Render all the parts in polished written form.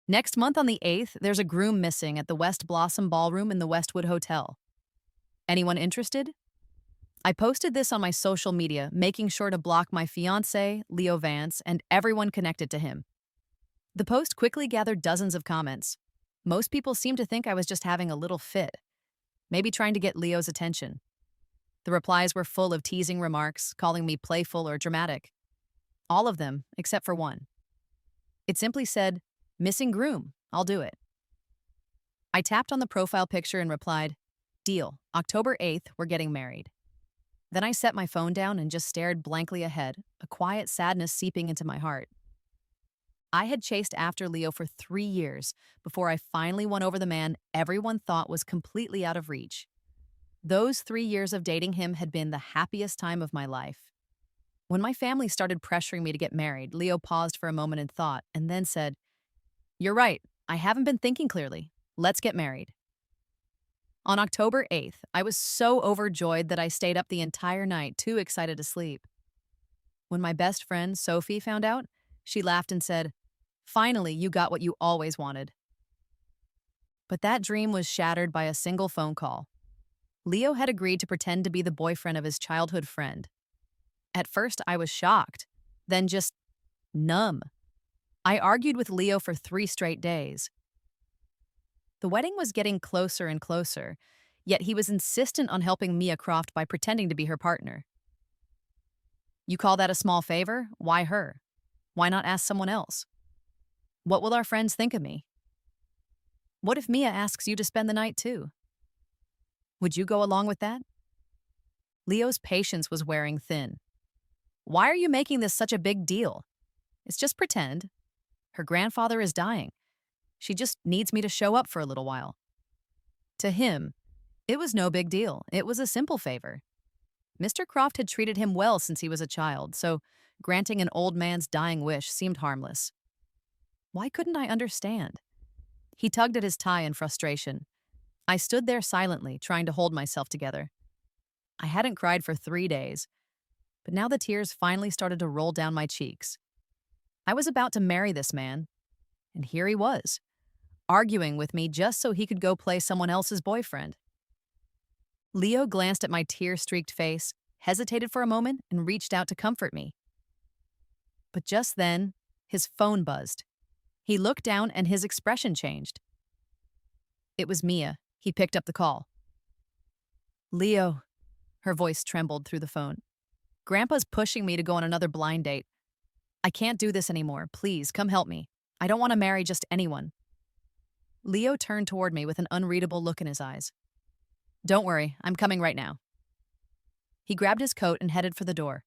Next month on the 8th, there's a groom missing at the West Blossom Ballroom in the Westwood Hotel. Anyone interested? I posted this on my social media, making sure to block my fiancé, Leo Vance, and everyone connected to him. The post quickly gathered dozens of comments. Most people seemed to think I was just having a little fit, maybe trying to get Leo's attention. The replies were full of teasing remarks, calling me playful or dramatic. All of them, except for one. It simply said, "Missing groom, I'll do it." I tapped on the profile picture and replied, "Deal, October 8th, we're getting married." Then I set my phone down and just stared blankly ahead, a quiet sadness seeping into my heart. I had chased after Leo for 3 years before I finally won over the man everyone thought was completely out of reach. Those 3 years of dating him had been the happiest time of my life. When my family started pressuring me to get married, Leo paused for a moment in thought and then said, "You're right, I haven't been thinking clearly. Let's get married." On October 8th, I was so overjoyed that I stayed up the entire night, too excited to sleep. When my best friend, Sophie, found out, she laughed and said, "Finally, you got what you always wanted." But that dream was shattered by a single phone call. Leo had agreed to pretend to be the boyfriend of his childhood friend. At first, I was shocked, then just numb. I argued with Leo for 3 straight days. The wedding was getting closer and closer, yet he was insistent on helping Mia Croft by pretending to be her partner. "You call that a small favor? Why her? Why not ask someone else? What will our friends think of me? What if Mia asks you to spend the night too? Would you go along with that?" Leo's patience was wearing thin. "Why are you making this such a big deal? It's just pretend. Her grandfather is dying. She just needs me to show up for a little while." To him, it was no big deal. It was a simple favor. Mr. Croft had treated him well since he was a child, so granting an old man's dying wish seemed harmless. Why couldn't I understand? He tugged at his tie in frustration. I stood there silently, trying to hold myself together. I hadn't cried for 3 days, but now the tears finally started to roll down my cheeks. I was about to marry this man, and here he was, arguing with me just so he could go play someone else's boyfriend. Leo glanced at my tear-streaked face, hesitated for a moment, and reached out to comfort me. But just then, his phone buzzed. He looked down and his expression changed. It was Mia. He picked up the call. "Leo," her voice trembled through the phone. "Grandpa's pushing me to go on another blind date. I can't do this anymore. Please, come help me. I don't want to marry just anyone." Leo turned toward me with an unreadable look in his eyes. "Don't worry, I'm coming right now." He grabbed his coat and headed for the door.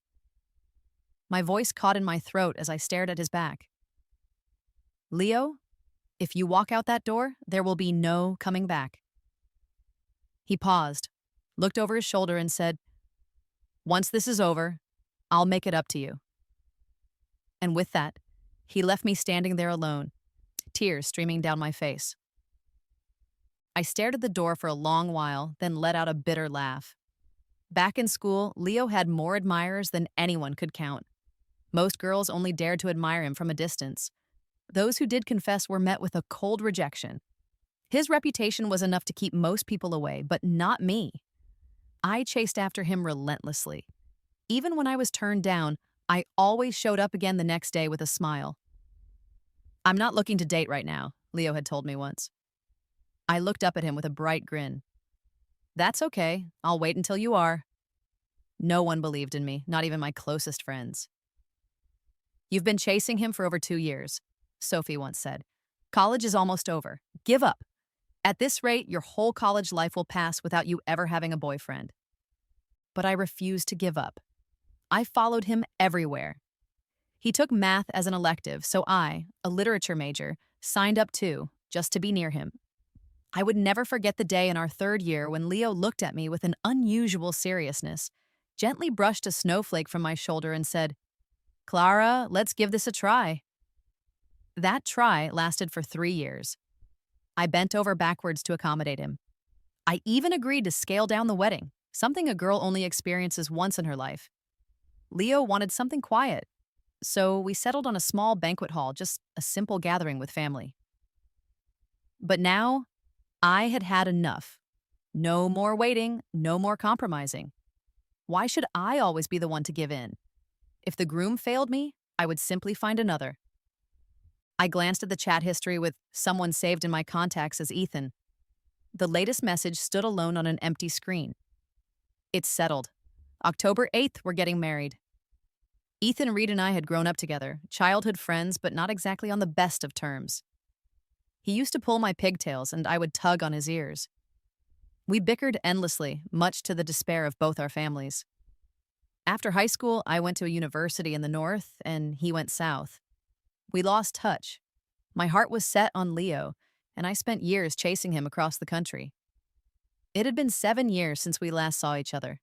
My voice caught in my throat as I stared at his back. "Leo, if you walk out that door, there will be no coming back." He paused, looked over his shoulder and said, "Once this is over, I'll make it up to you." And with that, he left me standing there alone, tears streaming down my face. I stared at the door for a long while, then let out a bitter laugh. Back in school, Leo had more admirers than anyone could count. Most girls only dared to admire him from a distance. Those who did confess were met with a cold rejection. His reputation was enough to keep most people away, but not me. I chased after him relentlessly. Even when I was turned down, I always showed up again the next day with a smile. "I'm not looking to date right now," Leo had told me once. I looked up at him with a bright grin. "That's okay. I'll wait until you are." No one believed in me, not even my closest friends. "You've been chasing him for over 2 years," Sophie once said. "College is almost over. Give up. At this rate, your whole college life will pass without you ever having a boyfriend." But I refused to give up. I followed him everywhere. He took math as an elective, so I, a literature major, signed up too, just to be near him. I would never forget the day in our 3rd year when Leo looked at me with an unusual seriousness, gently brushed a snowflake from my shoulder and said, "Clara, let's give this a try." That try lasted for 3 years. I bent over backwards to accommodate him. I even agreed to scale down the wedding, something a girl only experiences once in her life. Leo wanted something quiet, so we settled on a small banquet hall, just a simple gathering with family. But now, I had had enough. No more waiting, no more compromising. Why should I always be the one to give in? If the groom failed me, I would simply find another. I glanced at the chat history with someone saved in my contacts as Ethan. The latest message stood alone on an empty screen. It's settled. October 8th, we're getting married. Ethan Reed and I had grown up together, childhood friends, but not exactly on the best of terms. He used to pull my pigtails, and I would tug on his ears. We bickered endlessly, much to the despair of both our families. After high school, I went to a university in the north, and he went south. We lost touch. My heart was set on Leo, and I spent years chasing him across the country. It had been 7 years since we last saw each other.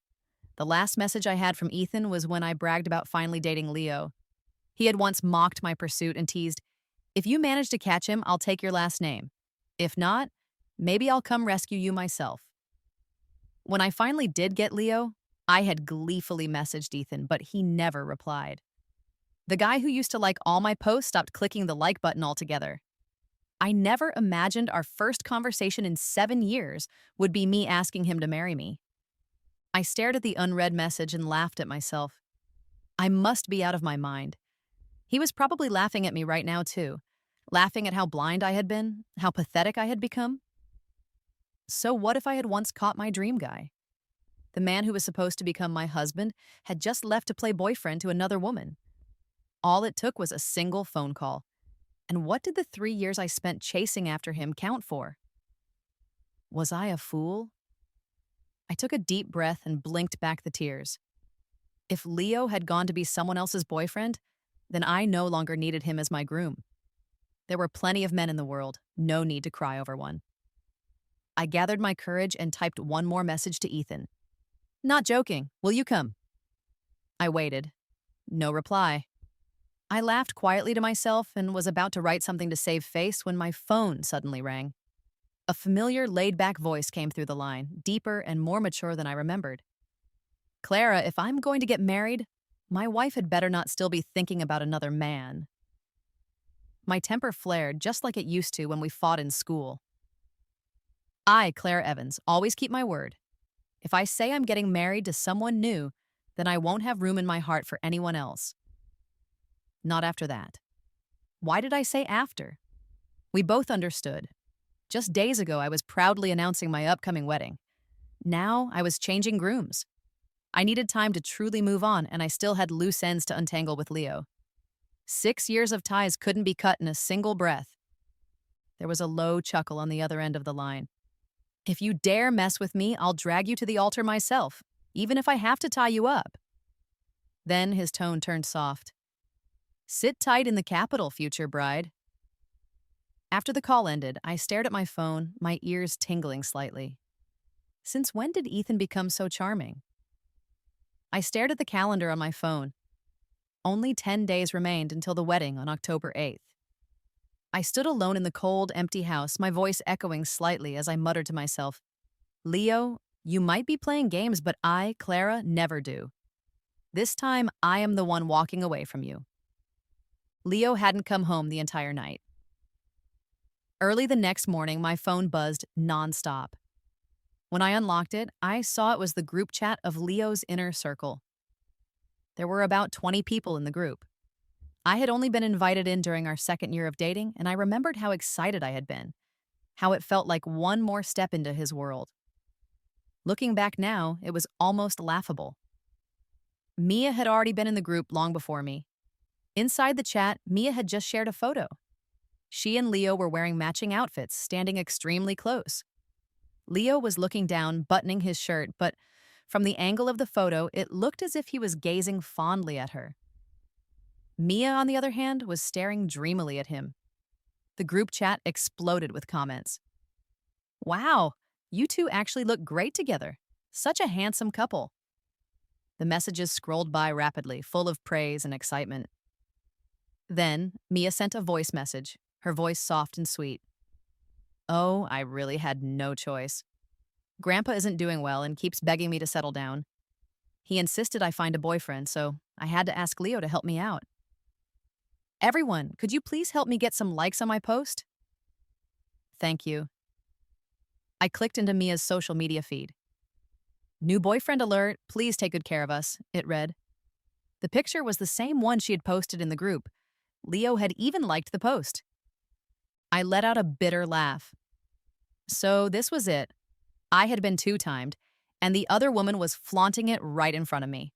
The last message I had from Ethan was when I bragged about finally dating Leo. He had once mocked my pursuit and teased, "If you manage to catch him, I'll take your last name. If not, maybe I'll come rescue you myself." When I finally did get Leo, I had gleefully messaged Ethan, but he never replied. The guy who used to like all my posts stopped clicking the like button altogether. I never imagined our first conversation in 7 years would be me asking him to marry me. I stared at the unread message and laughed at myself. I must be out of my mind. He was probably laughing at me right now, too, laughing at how blind I had been, how pathetic I had become. So what if I had once caught my dream guy? The man who was supposed to become my husband had just left to play boyfriend to another woman. All it took was a single phone call. And what did the 3 years I spent chasing after him count for? Was I a fool? I took a deep breath and blinked back the tears. If Leo had gone to be someone else's boyfriend, then I no longer needed him as my groom. There were plenty of men in the world, no need to cry over one. I gathered my courage and typed one more message to Ethan. "Not joking, will you come?" I waited. No reply. I laughed quietly to myself and was about to write something to save face when my phone suddenly rang. A familiar, laid-back voice came through the line, deeper and more mature than I remembered. "Clara, if I'm going to get married, my wife had better not still be thinking about another man." My temper flared just like it used to when we fought in school. I, Clara Evans, always keep my word. If I say I'm getting married to someone new, then I won't have room in my heart for anyone else. Not after that. Why did I say after? We both understood. Just days ago, I was proudly announcing my upcoming wedding. Now, I was changing grooms. I needed time to truly move on, and I still had loose ends to untangle with Leo. 6 years of ties couldn't be cut in a single breath. There was a low chuckle on the other end of the line. "If you dare mess with me, I'll drag you to the altar myself, even if I have to tie you up." Then his tone turned soft. "Sit tight in the Capitol, future bride." After the call ended, I stared at my phone, my ears tingling slightly. Since when did Ethan become so charming? I stared at the calendar on my phone. Only 10 days remained until the wedding on October 8th. I stood alone in the cold, empty house, my voice echoing slightly as I muttered to myself, "Leo, you might be playing games, but I, Clara, never do. This time, I am the one walking away from you." Leo hadn't come home the entire night. Early the next morning, my phone buzzed nonstop. When I unlocked it, I saw it was the group chat of Leo's inner circle. There were about 20 people in the group. I had only been invited in during our 2nd year of dating, and I remembered how excited I had been, how it felt like one more step into his world. Looking back now, it was almost laughable. Mia had already been in the group long before me. Inside the chat, Mia had just shared a photo. She and Leo were wearing matching outfits, standing extremely close. Leo was looking down, buttoning his shirt, but from the angle of the photo, it looked as if he was gazing fondly at her. Mia, on the other hand, was staring dreamily at him. The group chat exploded with comments. "Wow, you two actually look great together. Such a handsome couple." The messages scrolled by rapidly, full of praise and excitement. Then, Mia sent a voice message, her voice soft and sweet. "Oh, I really had no choice. Grandpa isn't doing well and keeps begging me to settle down. He insisted I find a boyfriend, so I had to ask Leo to help me out. Everyone, could you please help me get some likes on my post? thank you. I clicked into Mia's social media feed. New boyfriend alert, please take good care of us, it read. The picture was the same one she had posted in the group. Leo had even liked the post. I let out a bitter laugh. So this was it. I had been two-timed, and the other woman was flaunting it right in front of me.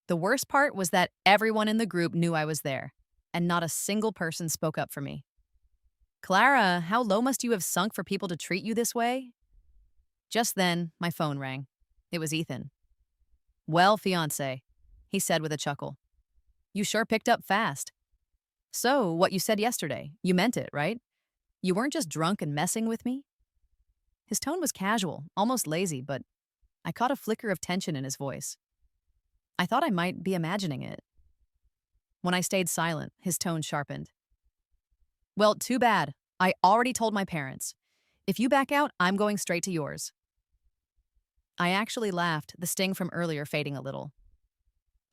The worst part was that everyone in the group knew I was there, and not a single person spoke up for me. Clara, how low must you have sunk for people to treat you this way? Just then, my phone rang. It was Ethan. Well, fiancé, he said with a chuckle. You sure picked up fast. So, what you said yesterday, you meant it, right? You weren't just drunk and messing with me? His tone was casual, almost lazy, but I caught a flicker of tension in his voice. I thought I might be imagining it. When I stayed silent, his tone sharpened. Well, too bad. I already told my parents. If you back out, I'm going straight to yours. I actually laughed, the sting from earlier fading a little.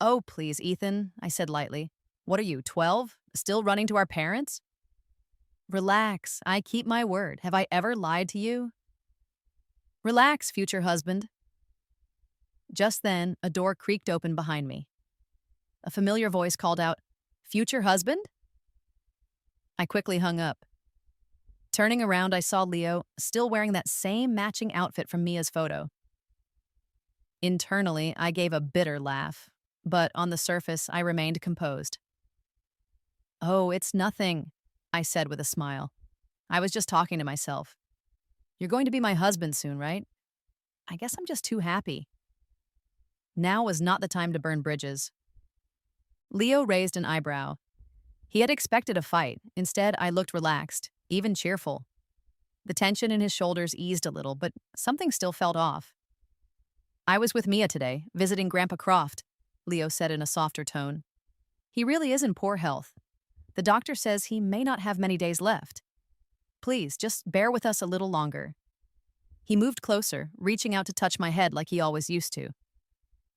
Oh, please, Ethan, I said lightly. What are you, 12? Still running to our parents? Relax, I keep my word. Have I ever lied to you? Relax, future husband. Just then, a door creaked open behind me. A familiar voice called out, Future husband? I quickly hung up. Turning around, I saw Leo, still wearing that same matching outfit from Mia's photo. Internally, I gave a bitter laugh, but on the surface, I remained composed. Oh, it's nothing, I said with a smile. I was just talking to myself. You're going to be my husband soon, right? I guess I'm just too happy. Now was not the time to burn bridges. Leo raised an eyebrow. He had expected a fight. Instead, I looked relaxed, even cheerful. The tension in his shoulders eased a little, but something still felt off. I was with Mia today, visiting Grandpa Croft, Leo said in a softer tone. He really is in poor health. The doctor says he may not have many days left. Please, just bear with us a little longer. He moved closer, reaching out to touch my head like he always used to.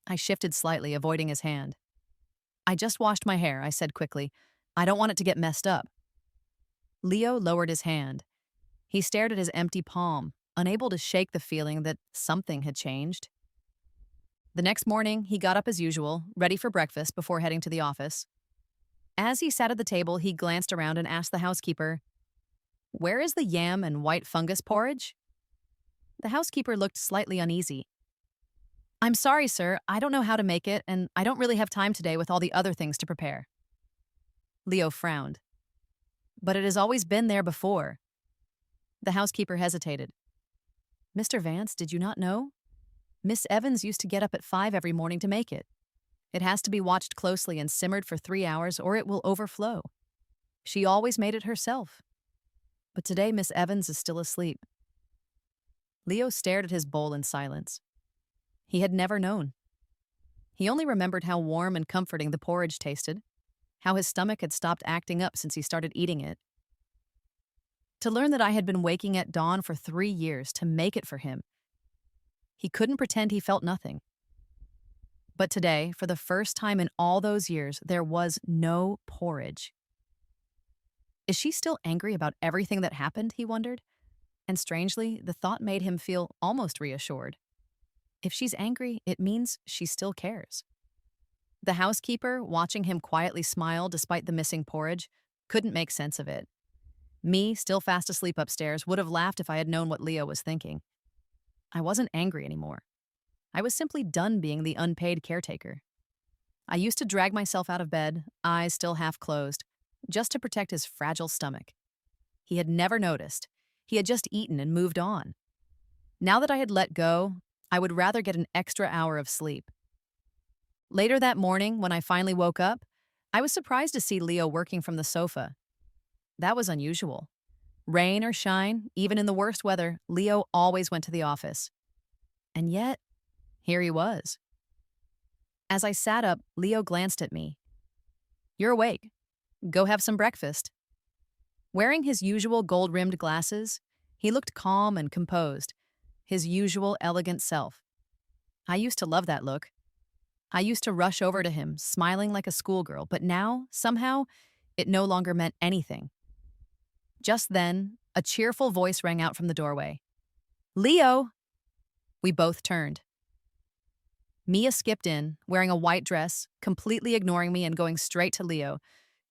I shifted slightly, avoiding his hand. I just washed my hair, I said quickly. I don't want it to get messed up. Leo lowered his hand. He stared at his empty palm, unable to shake the feeling that something had changed. The next morning, he got up as usual, ready for breakfast before heading to the office. As he sat at the table, he glanced around and asked the housekeeper, Where is the yam and white fungus porridge? The housekeeper looked slightly uneasy. I'm sorry, sir, I don't know how to make it, and I don't really have time today with all the other things to prepare. Leo frowned. But it has always been there before. The housekeeper hesitated. Mr. Vance, did you not know? Miss Evans used to get up at 5 every morning to make it. It has to be watched closely and simmered for 3 hours or it will overflow. She always made it herself. But today Miss Evans is still asleep. Leo stared at his bowl in silence. He had never known. He only remembered how warm and comforting the porridge tasted, how his stomach had stopped acting up since he started eating it. To learn that I had been waking at dawn for 3 years to make it for him, he couldn't pretend he felt nothing. But today, for the first time in all those years, there was no porridge. Is she still angry about everything that happened, he wondered? And strangely, the thought made him feel almost reassured. If she's angry, it means she still cares. The housekeeper, watching him quietly smile despite the missing porridge, couldn't make sense of it. Me, still fast asleep upstairs, would have laughed if I had known what Leo was thinking. I wasn't angry anymore. I was simply done being the unpaid caretaker. I used to drag myself out of bed, eyes still half closed, just to protect his fragile stomach. He had never noticed. He had just eaten and moved on. Now that I had let go, I would rather get an extra hour of sleep. Later that morning, when I finally woke up, I was surprised to see Leo working from the sofa. That was unusual. Rain or shine, even in the worst weather, Leo always went to the office. And yet, here he was. As I sat up, Leo glanced at me. You're awake. Go have some breakfast. Wearing his usual gold-rimmed glasses, he looked calm and composed, his usual elegant self. I used to love that look. I used to rush over to him, smiling like a schoolgirl, but now, somehow, it no longer meant anything. Just then, a cheerful voice rang out from the doorway. Leo! We both turned. Mia skipped in, wearing a white dress, completely ignoring me and going straight to Leo.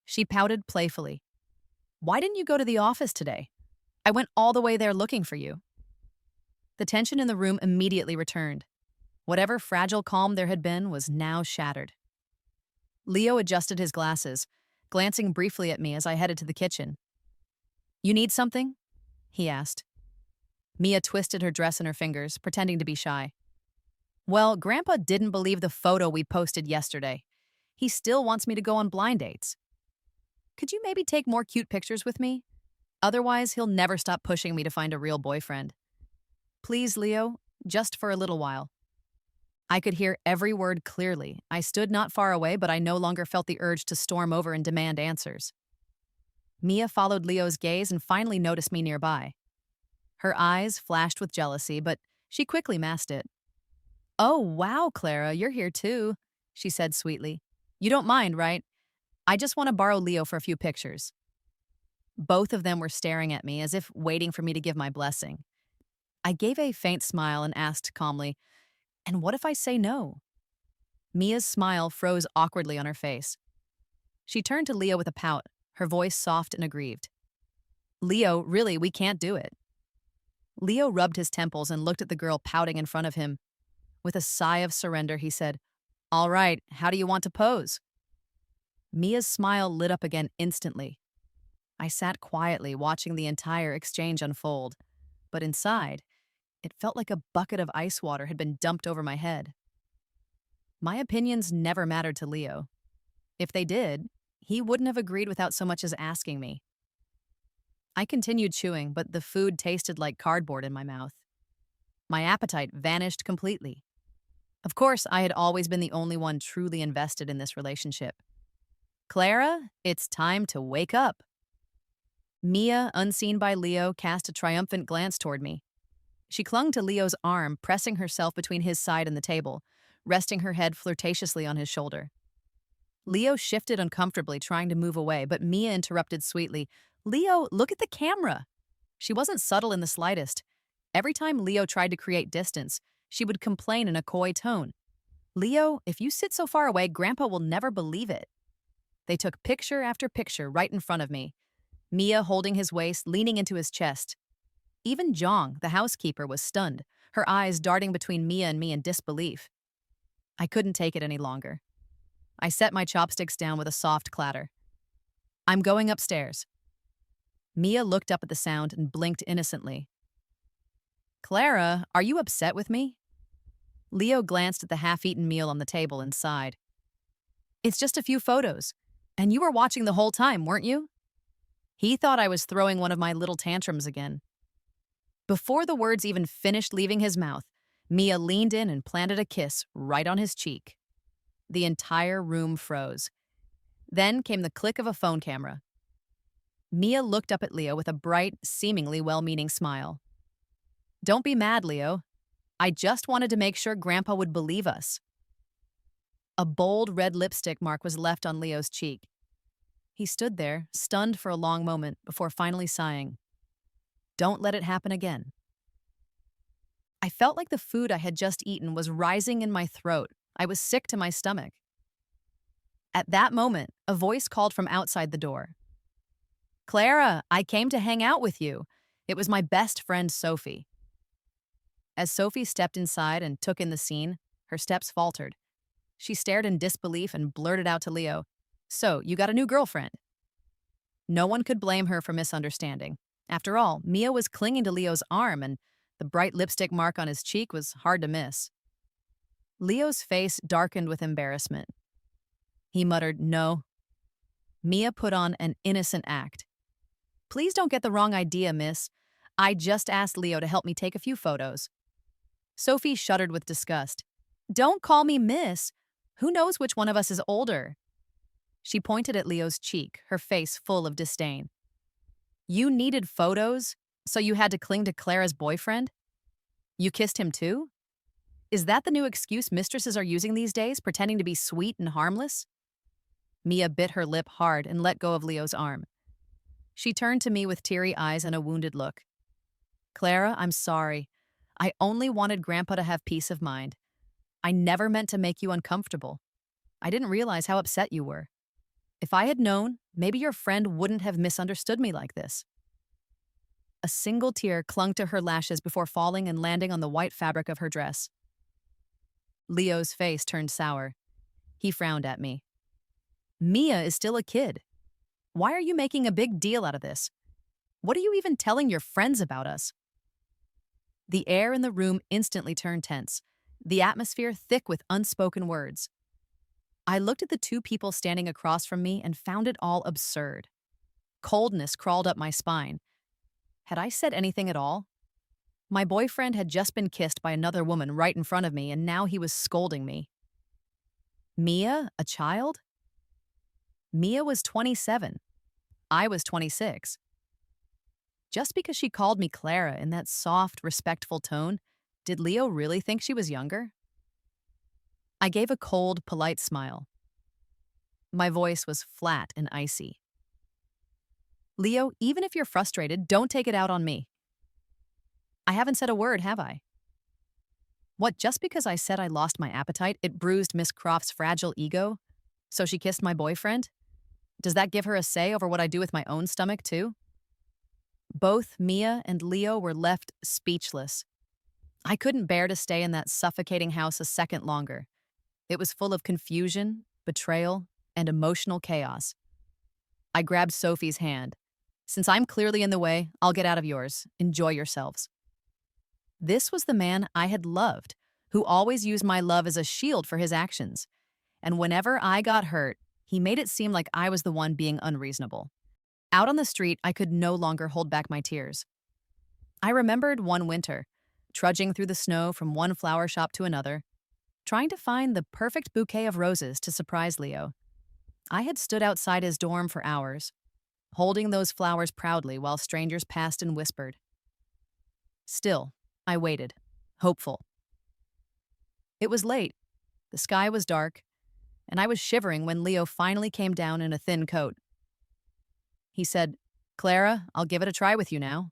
She pouted playfully. Why didn't you go to the office today? I went all the way there looking for you. The tension in the room immediately returned. Whatever fragile calm there had been was now shattered. Leo adjusted his glasses, glancing briefly at me as I headed to the kitchen. You need something? He asked. Mia twisted her dress in her fingers, pretending to be shy. Well, Grandpa didn't believe the photo we posted yesterday. He still wants me to go on blind dates. Could you maybe take more cute pictures with me? Otherwise, he'll never stop pushing me to find a real boyfriend. Please, Leo, just for a little while. I could hear every word clearly. I stood not far away, but I no longer felt the urge to storm over and demand answers. Mia followed Leo's gaze and finally noticed me nearby. Her eyes flashed with jealousy, but she quickly masked it. Oh, wow, Clara, you're here too, she said sweetly. You don't mind, right? I just want to borrow Leo for a few pictures. Both of them were staring at me as if waiting for me to give my blessing. I gave a faint smile and asked calmly, and what if I say no? Mia's smile froze awkwardly on her face. She turned to Leo with a pout, her voice soft and aggrieved. Leo, really, we can't do it. Leo rubbed his temples and looked at the girl pouting in front of him. With a sigh of surrender, he said, All right, how do you want to pose? Mia's smile lit up again instantly. I sat quietly watching the entire exchange unfold, but inside, it felt like a bucket of ice water had been dumped over my head. My opinions never mattered to Leo. If they did, he wouldn't have agreed without so much as asking me. I continued chewing, but the food tasted like cardboard in my mouth. My appetite vanished completely. Of course, I had always been the only one truly invested in this relationship. Clara, it's time to wake up. Mia, unseen by Leo, cast a triumphant glance toward me. She clung to Leo's arm, pressing herself between his side and the table, resting her head flirtatiously on his shoulder. Leo shifted uncomfortably, trying to move away, but Mia interrupted sweetly. Leo, look at the camera. She wasn't subtle in the slightest. Every time Leo tried to create distance, she would complain in a coy tone. Leo, if you sit so far away, Grandpa will never believe it. They took picture after picture right in front of me, Mia holding his waist, leaning into his chest. Even Jong, the housekeeper, was stunned, her eyes darting between Mia and me in disbelief. I couldn't take it any longer. I set my chopsticks down with a soft clatter. I'm going upstairs. Mia looked up at the sound and blinked innocently. Clara, are you upset with me? Leo glanced at the half-eaten meal on the table and sighed. It's just a few photos, and you were watching the whole time, weren't you? He thought I was throwing one of my little tantrums again. Before the words even finished leaving his mouth, Mia leaned in and planted a kiss right on his cheek. The entire room froze. Then came the click of a phone camera. Mia looked up at Leo with a bright, seemingly well-meaning smile. Don't be mad, Leo. I just wanted to make sure Grandpa would believe us. A bold red lipstick mark was left on Leo's cheek. He stood there, stunned for a long moment, before finally sighing. Don't let it happen again. I felt like the food I had just eaten was rising in my throat. I was sick to my stomach. At that moment, a voice called from outside the door. Clara, I came to hang out with you. It was my best friend, Sophie. As Sophie stepped inside and took in the scene, her steps faltered. She stared in disbelief and blurted out to Leo, So, you got a new girlfriend? No one could blame her for misunderstanding. After all, Mia was clinging to Leo's arm, and the bright lipstick mark on his cheek was hard to miss. Leo's face darkened with embarrassment. He muttered, No. Mia put on an innocent act. Please don't get the wrong idea, miss. I just asked Leo to help me take a few photos. Sophie shuddered with disgust. Don't call me miss. Who knows which one of us is older? She pointed at Leo's cheek, her face full of disdain. You needed photos, so you had to cling to Clara's boyfriend? You kissed him too? Is that the new excuse mistresses are using these days, pretending to be sweet and harmless? Mia bit her lip hard and let go of Leo's arm. She turned to me with teary eyes and a wounded look. Clara, I'm sorry. I only wanted Grandpa to have peace of mind. I never meant to make you uncomfortable. I didn't realize how upset you were. If I had known, maybe your friend wouldn't have misunderstood me like this. A single tear clung to her lashes before falling and landing on the white fabric of her dress. Leo's face turned sour. He frowned at me. Mia is still a kid. Why are you making a big deal out of this? What are you even telling your friends about us? The air in the room instantly turned tense, the atmosphere thick with unspoken words. I looked at the two people standing across from me and found it all absurd. Coldness crawled up my spine. Had I said anything at all? My boyfriend had just been kissed by another woman right in front of me, and now he was scolding me. Mia, a child? Mia was 27. I was 26. Just because she called me Clara in that soft, respectful tone, did Leo really think she was younger? I gave a cold, polite smile. My voice was flat and icy. Leo, even if you're frustrated, don't take it out on me. I haven't said a word, have I? What, just because I said I lost my appetite, it bruised Miss Croft's fragile ego? So she kissed my boyfriend? Does that give her a say over what I do with my own stomach, too? Both Mia and Leo were left speechless. I couldn't bear to stay in that suffocating house a second longer. It was full of confusion, betrayal, and emotional chaos. I grabbed Sophie's hand. Since I'm clearly in the way, I'll get out of yours. Enjoy yourselves. This was the man I had loved, who always used my love as a shield for his actions. And whenever I got hurt, he made it seem like I was the one being unreasonable. Out on the street, I could no longer hold back my tears. I remembered one winter, trudging through the snow from one flower shop to another, trying to find the perfect bouquet of roses to surprise Leo. I had stood outside his dorm for hours, holding those flowers proudly while strangers passed and whispered. Still, I waited, hopeful. It was late, the sky was dark, and I was shivering when Leo finally came down in a thin coat. He said, Clara, I'll give it a try with you now.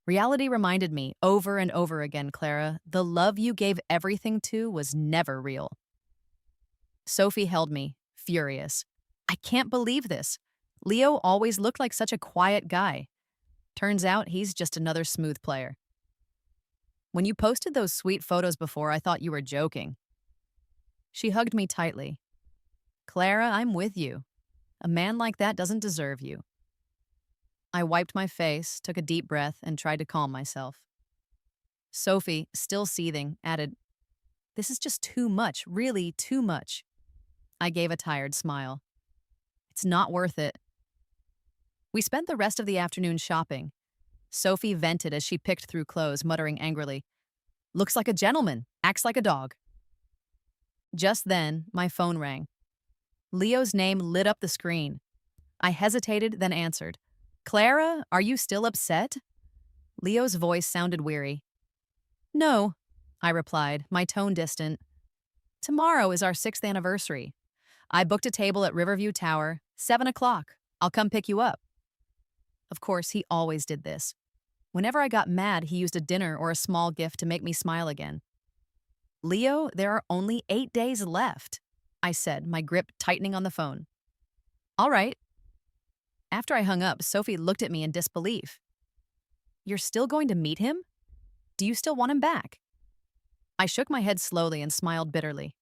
Reality reminded me over and over again, Clara, the love you gave everything to was never real. Sophie held me, furious. I can't believe this. Leo always looked like such a quiet guy. Turns out he's just another smooth player. When you posted those sweet photos before, I thought you were joking. She hugged me tightly. Clara, I'm with you. A man like that doesn't deserve you. I wiped my face, took a deep breath, and tried to calm myself. Sophie, still seething, added, This is just too much, really too much. I gave a tired smile. It's not worth it. We spent the rest of the afternoon shopping. Sophie vented as she picked through clothes, muttering angrily, Looks like a gentleman, acts like a dog. Just then, my phone rang. Leo's name lit up the screen. I hesitated, then answered. Clara, are you still upset? Leo's voice sounded weary. No, I replied, my tone distant. Tomorrow is our 6th anniversary. I booked a table at Riverview Tower, 7 o'clock. I'll come pick you up. Of course, he always did this. Whenever I got mad, he used a dinner or a small gift to make me smile again. Leo, there are only 8 days left, I said, my grip tightening on the phone. All right. After I hung up, Sophie looked at me in disbelief. You're still going to meet him? Do you still want him back? I shook my head slowly and smiled bitterly.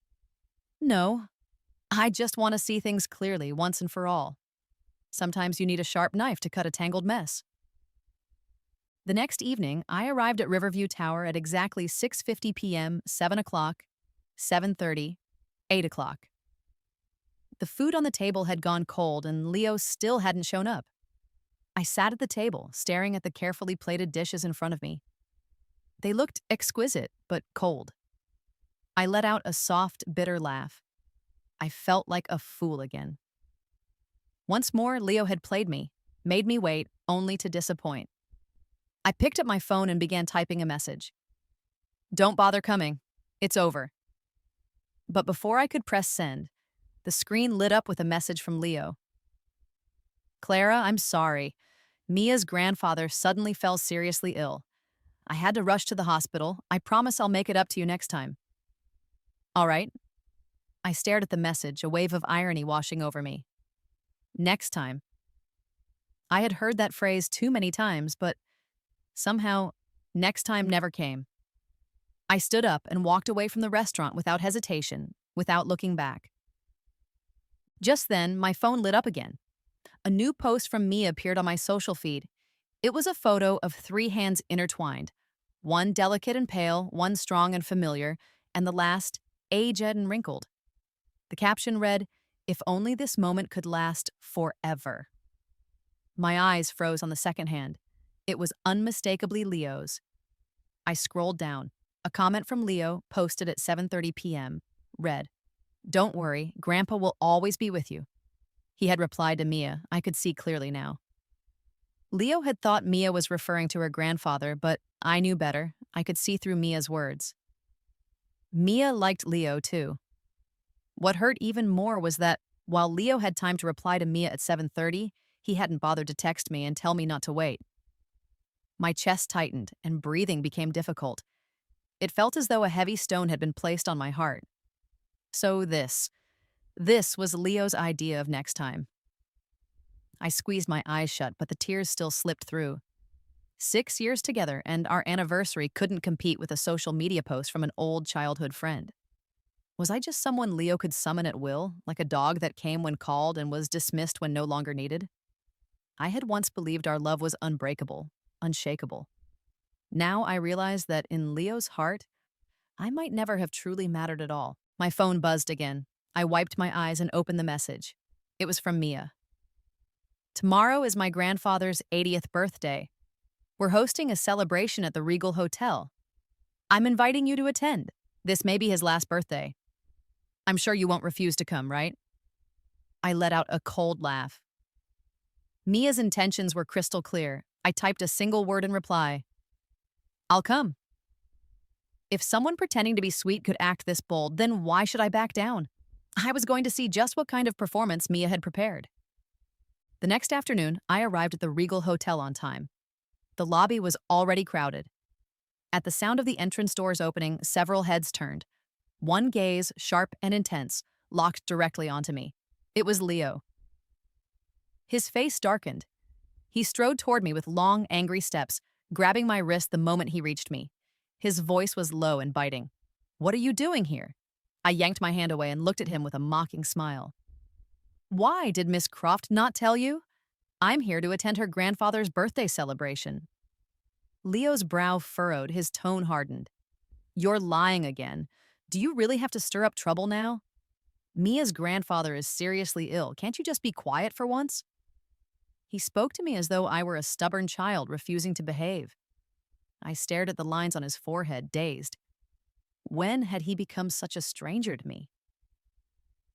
No, I just want to see things clearly once and for all. Sometimes you need a sharp knife to cut a tangled mess. The next evening, I arrived at Riverview Tower at exactly 6:50 p.m., 7 o'clock, 7:30, 8 o'clock. The food on the table had gone cold, and Leo still hadn't shown up. I sat at the table, staring at the carefully plated dishes in front of me. They looked exquisite, but cold. I let out a soft, bitter laugh. I felt like a fool again. Once more, Leo had played me, made me wait, only to disappoint. I picked up my phone and began typing a message. Don't bother coming. It's over. But before I could press send, the screen lit up with a message from Leo. Clara, I'm sorry. Mia's grandfather suddenly fell seriously ill. I had to rush to the hospital. I promise I'll make it up to you next time. All right. I stared at the message, a wave of irony washing over me. Next time. I had heard that phrase too many times, but somehow, next time never came. I stood up and walked away from the restaurant without hesitation, without looking back. Just then, my phone lit up again. A new post from Mia appeared on my social feed. It was a photo of three hands intertwined, one delicate and pale, one strong and familiar, and the last aged and wrinkled. The caption read, "If only this moment could last forever." My eyes froze on the second hand. It was unmistakably Leo's. I scrolled down. A comment from Leo, posted at 7:30 p.m., read, "Don't worry, Grandpa will always be with you." He had replied to Mia. I could see clearly now. Leo had thought Mia was referring to her grandfather, but I knew better. I could see through Mia's words. Mia liked Leo, too. What hurt even more was that, while Leo had time to reply to Mia at 7:30, he hadn't bothered to text me and tell me not to wait. My chest tightened, and breathing became difficult. It felt as though a heavy stone had been placed on my heart. So this was Leo's idea of next time. I squeezed my eyes shut, but the tears still slipped through. 6 years together, and our anniversary couldn't compete with a social media post from an old childhood friend. Was I just someone Leo could summon at will, like a dog that came when called and was dismissed when no longer needed? I had once believed our love was unbreakable, unshakable. Now I realized that in Leo's heart, I might never have truly mattered at all. My phone buzzed again. I wiped my eyes and opened the message. It was from Mia. "Tomorrow is my grandfather's 80th birthday. We're hosting a celebration at the Regal Hotel. I'm inviting you to attend. This may be his last birthday. I'm sure you won't refuse to come, right?" I let out a cold laugh. Mia's intentions were crystal clear. I typed a single word in reply. "I'll come." If someone pretending to be sweet could act this bold, then why should I back down? I was going to see just what kind of performance Mia had prepared. The next afternoon, I arrived at the Regal Hotel on time. The lobby was already crowded. At the sound of the entrance doors opening, several heads turned. One gaze, sharp and intense, locked directly onto me. It was Leo. His face darkened. He strode toward me with long, angry steps, grabbing my wrist the moment he reached me. His voice was low and biting. "What are you doing here?" I yanked my hand away and looked at him with a mocking smile. "Why, did Miss Croft not tell you? I'm here to attend her grandfather's birthday celebration." Leo's brow furrowed, his tone hardened. "You're lying again. Do you really have to stir up trouble now? Mia's grandfather is seriously ill. Can't you just be quiet for once?" He spoke to me as though I were a stubborn child refusing to behave. I stared at the lines on his forehead, dazed. When had he become such a stranger to me?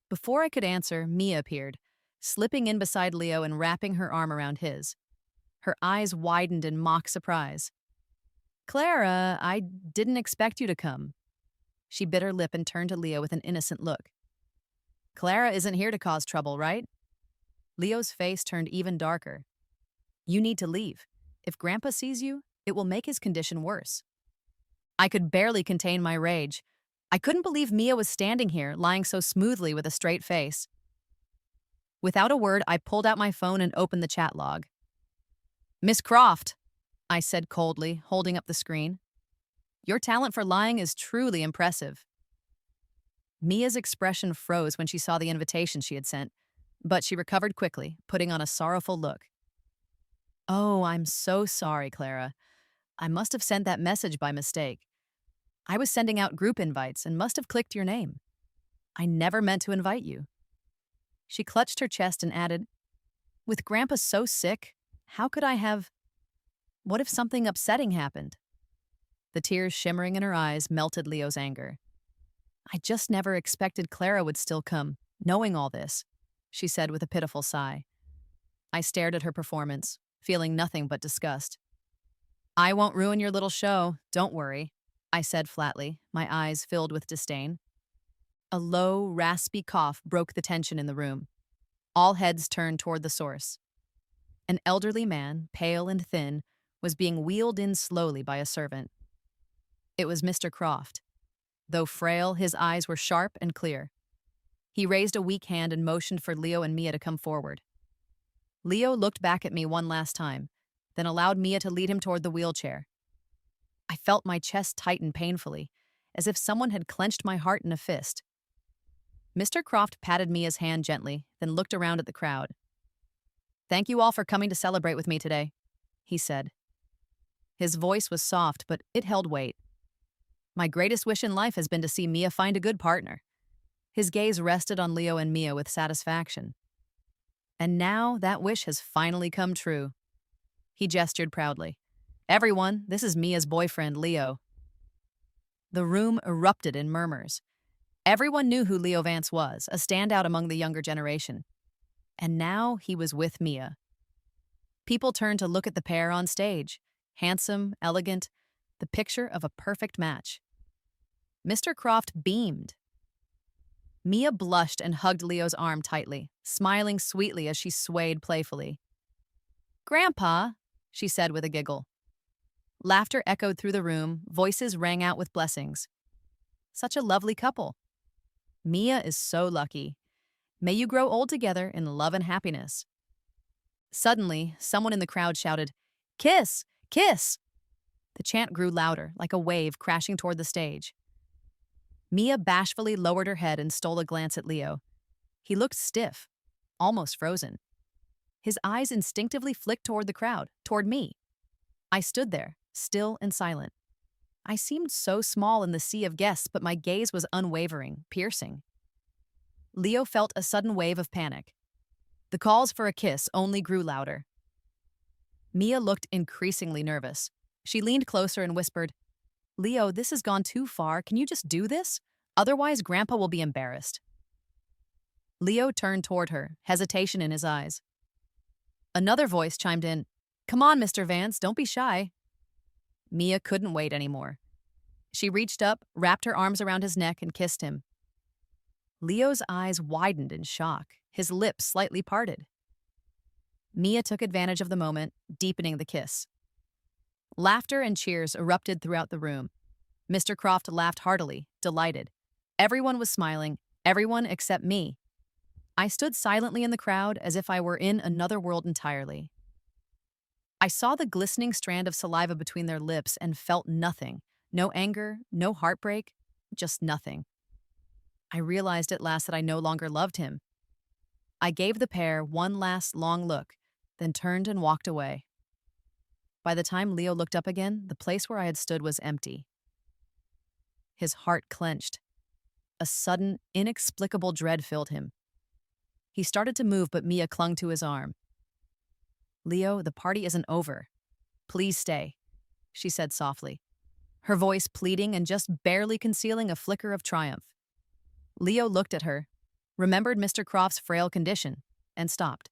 Before I could answer, Mia appeared, slipping in beside Leo and wrapping her arm around his. Her eyes widened in mock surprise. "Clara, I didn't expect you to come." She bit her lip and turned to Leo with an innocent look. "Clara isn't here to cause trouble, right?" Leo's face turned even darker. "You need to leave. If Grandpa sees you, it will make his condition worse." I could barely contain my rage. I couldn't believe Mia was standing here, lying so smoothly with a straight face. Without a word, I pulled out my phone and opened the chat log. "Miss Croft," I said coldly, holding up the screen. "Your talent for lying is truly impressive." Mia's expression froze when she saw the invitation she had sent, but she recovered quickly, putting on a sorrowful look. "Oh, I'm so sorry, Clara. I must have sent that message by mistake. I was sending out group invites and must have clicked your name. I never meant to invite you." She clutched her chest and added, "With Grandpa so sick, how could I have... What if something upsetting happened?" The tears shimmering in her eyes melted Leo's anger. "I just never expected Clara would still come, knowing all this," she said with a pitiful sigh. I stared at her performance, feeling nothing but disgust. "I won't ruin your little show, don't worry," I said flatly, my eyes filled with disdain. A low, raspy cough broke the tension in the room. All heads turned toward the source. An elderly man, pale and thin, was being wheeled in slowly by a servant. It was Mr. Croft. Though frail, his eyes were sharp and clear. He raised a weak hand and motioned for Leo and Mia to come forward. Leo looked back at me one last time, then allowed Mia to lead him toward the wheelchair. I felt my chest tighten painfully, as if someone had clenched my heart in a fist. Mr. Croft patted Mia's hand gently, then looked around at the crowd. "Thank you all for coming to celebrate with me today," he said. His voice was soft, but it held weight. "My greatest wish in life has been to see Mia find a good partner." His gaze rested on Leo and Mia with satisfaction. "And now that wish has finally come true." He gestured proudly. "Everyone, this is Mia's boyfriend, Leo." The room erupted in murmurs. Everyone knew who Leo Vance was, a standout among the younger generation. And now he was with Mia. People turned to look at the pair on stage. Handsome, elegant, the picture of a perfect match. Mr. Croft beamed. Mia blushed and hugged Leo's arm tightly, smiling sweetly as she swayed playfully. "Grandpa," she said with a giggle. Laughter echoed through the room, voices rang out with blessings. "Such a lovely couple. Mia is so lucky. May you grow old together in love and happiness." Suddenly, someone in the crowd shouted, "Kiss! Kiss!" The chant grew louder, like a wave crashing toward the stage. Mia bashfully lowered her head and stole a glance at Leo. He looked stiff, almost frozen. His eyes instinctively flicked toward the crowd, toward me. I stood there, still and silent. I seemed so small in the sea of guests, but my gaze was unwavering, piercing. Leo felt a sudden wave of panic. The calls for a kiss only grew louder. Mia looked increasingly nervous. She leaned closer and whispered, "Leo, this has gone too far. Can you just do this? Otherwise, Grandpa will be embarrassed." Leo turned toward her, hesitation in his eyes. Another voice chimed in, "Come on, Mr. Vance, don't be shy." Mia couldn't wait anymore. She reached up, wrapped her arms around his neck, and kissed him. Leo's eyes widened in shock, his lips slightly parted. Mia took advantage of the moment, deepening the kiss. Laughter and cheers erupted throughout the room. Mr. Croft laughed heartily, delighted. Everyone was smiling, everyone except me. I stood silently in the crowd as if I were in another world entirely. I saw the glistening strand of saliva between their lips and felt nothing. No anger, no heartbreak, just nothing. I realized at last that I no longer loved him. I gave the pair one last long look, then turned and walked away. By the time Leo looked up again, the place where I had stood was empty. His heart clenched. A sudden, inexplicable dread filled him. He started to move, but Mia clung to his arm. "Leo, the party isn't over. Please stay," she said softly, her voice pleading and just barely concealing a flicker of triumph. Leo looked at her, remembered Mr. Croft's frail condition, and stopped.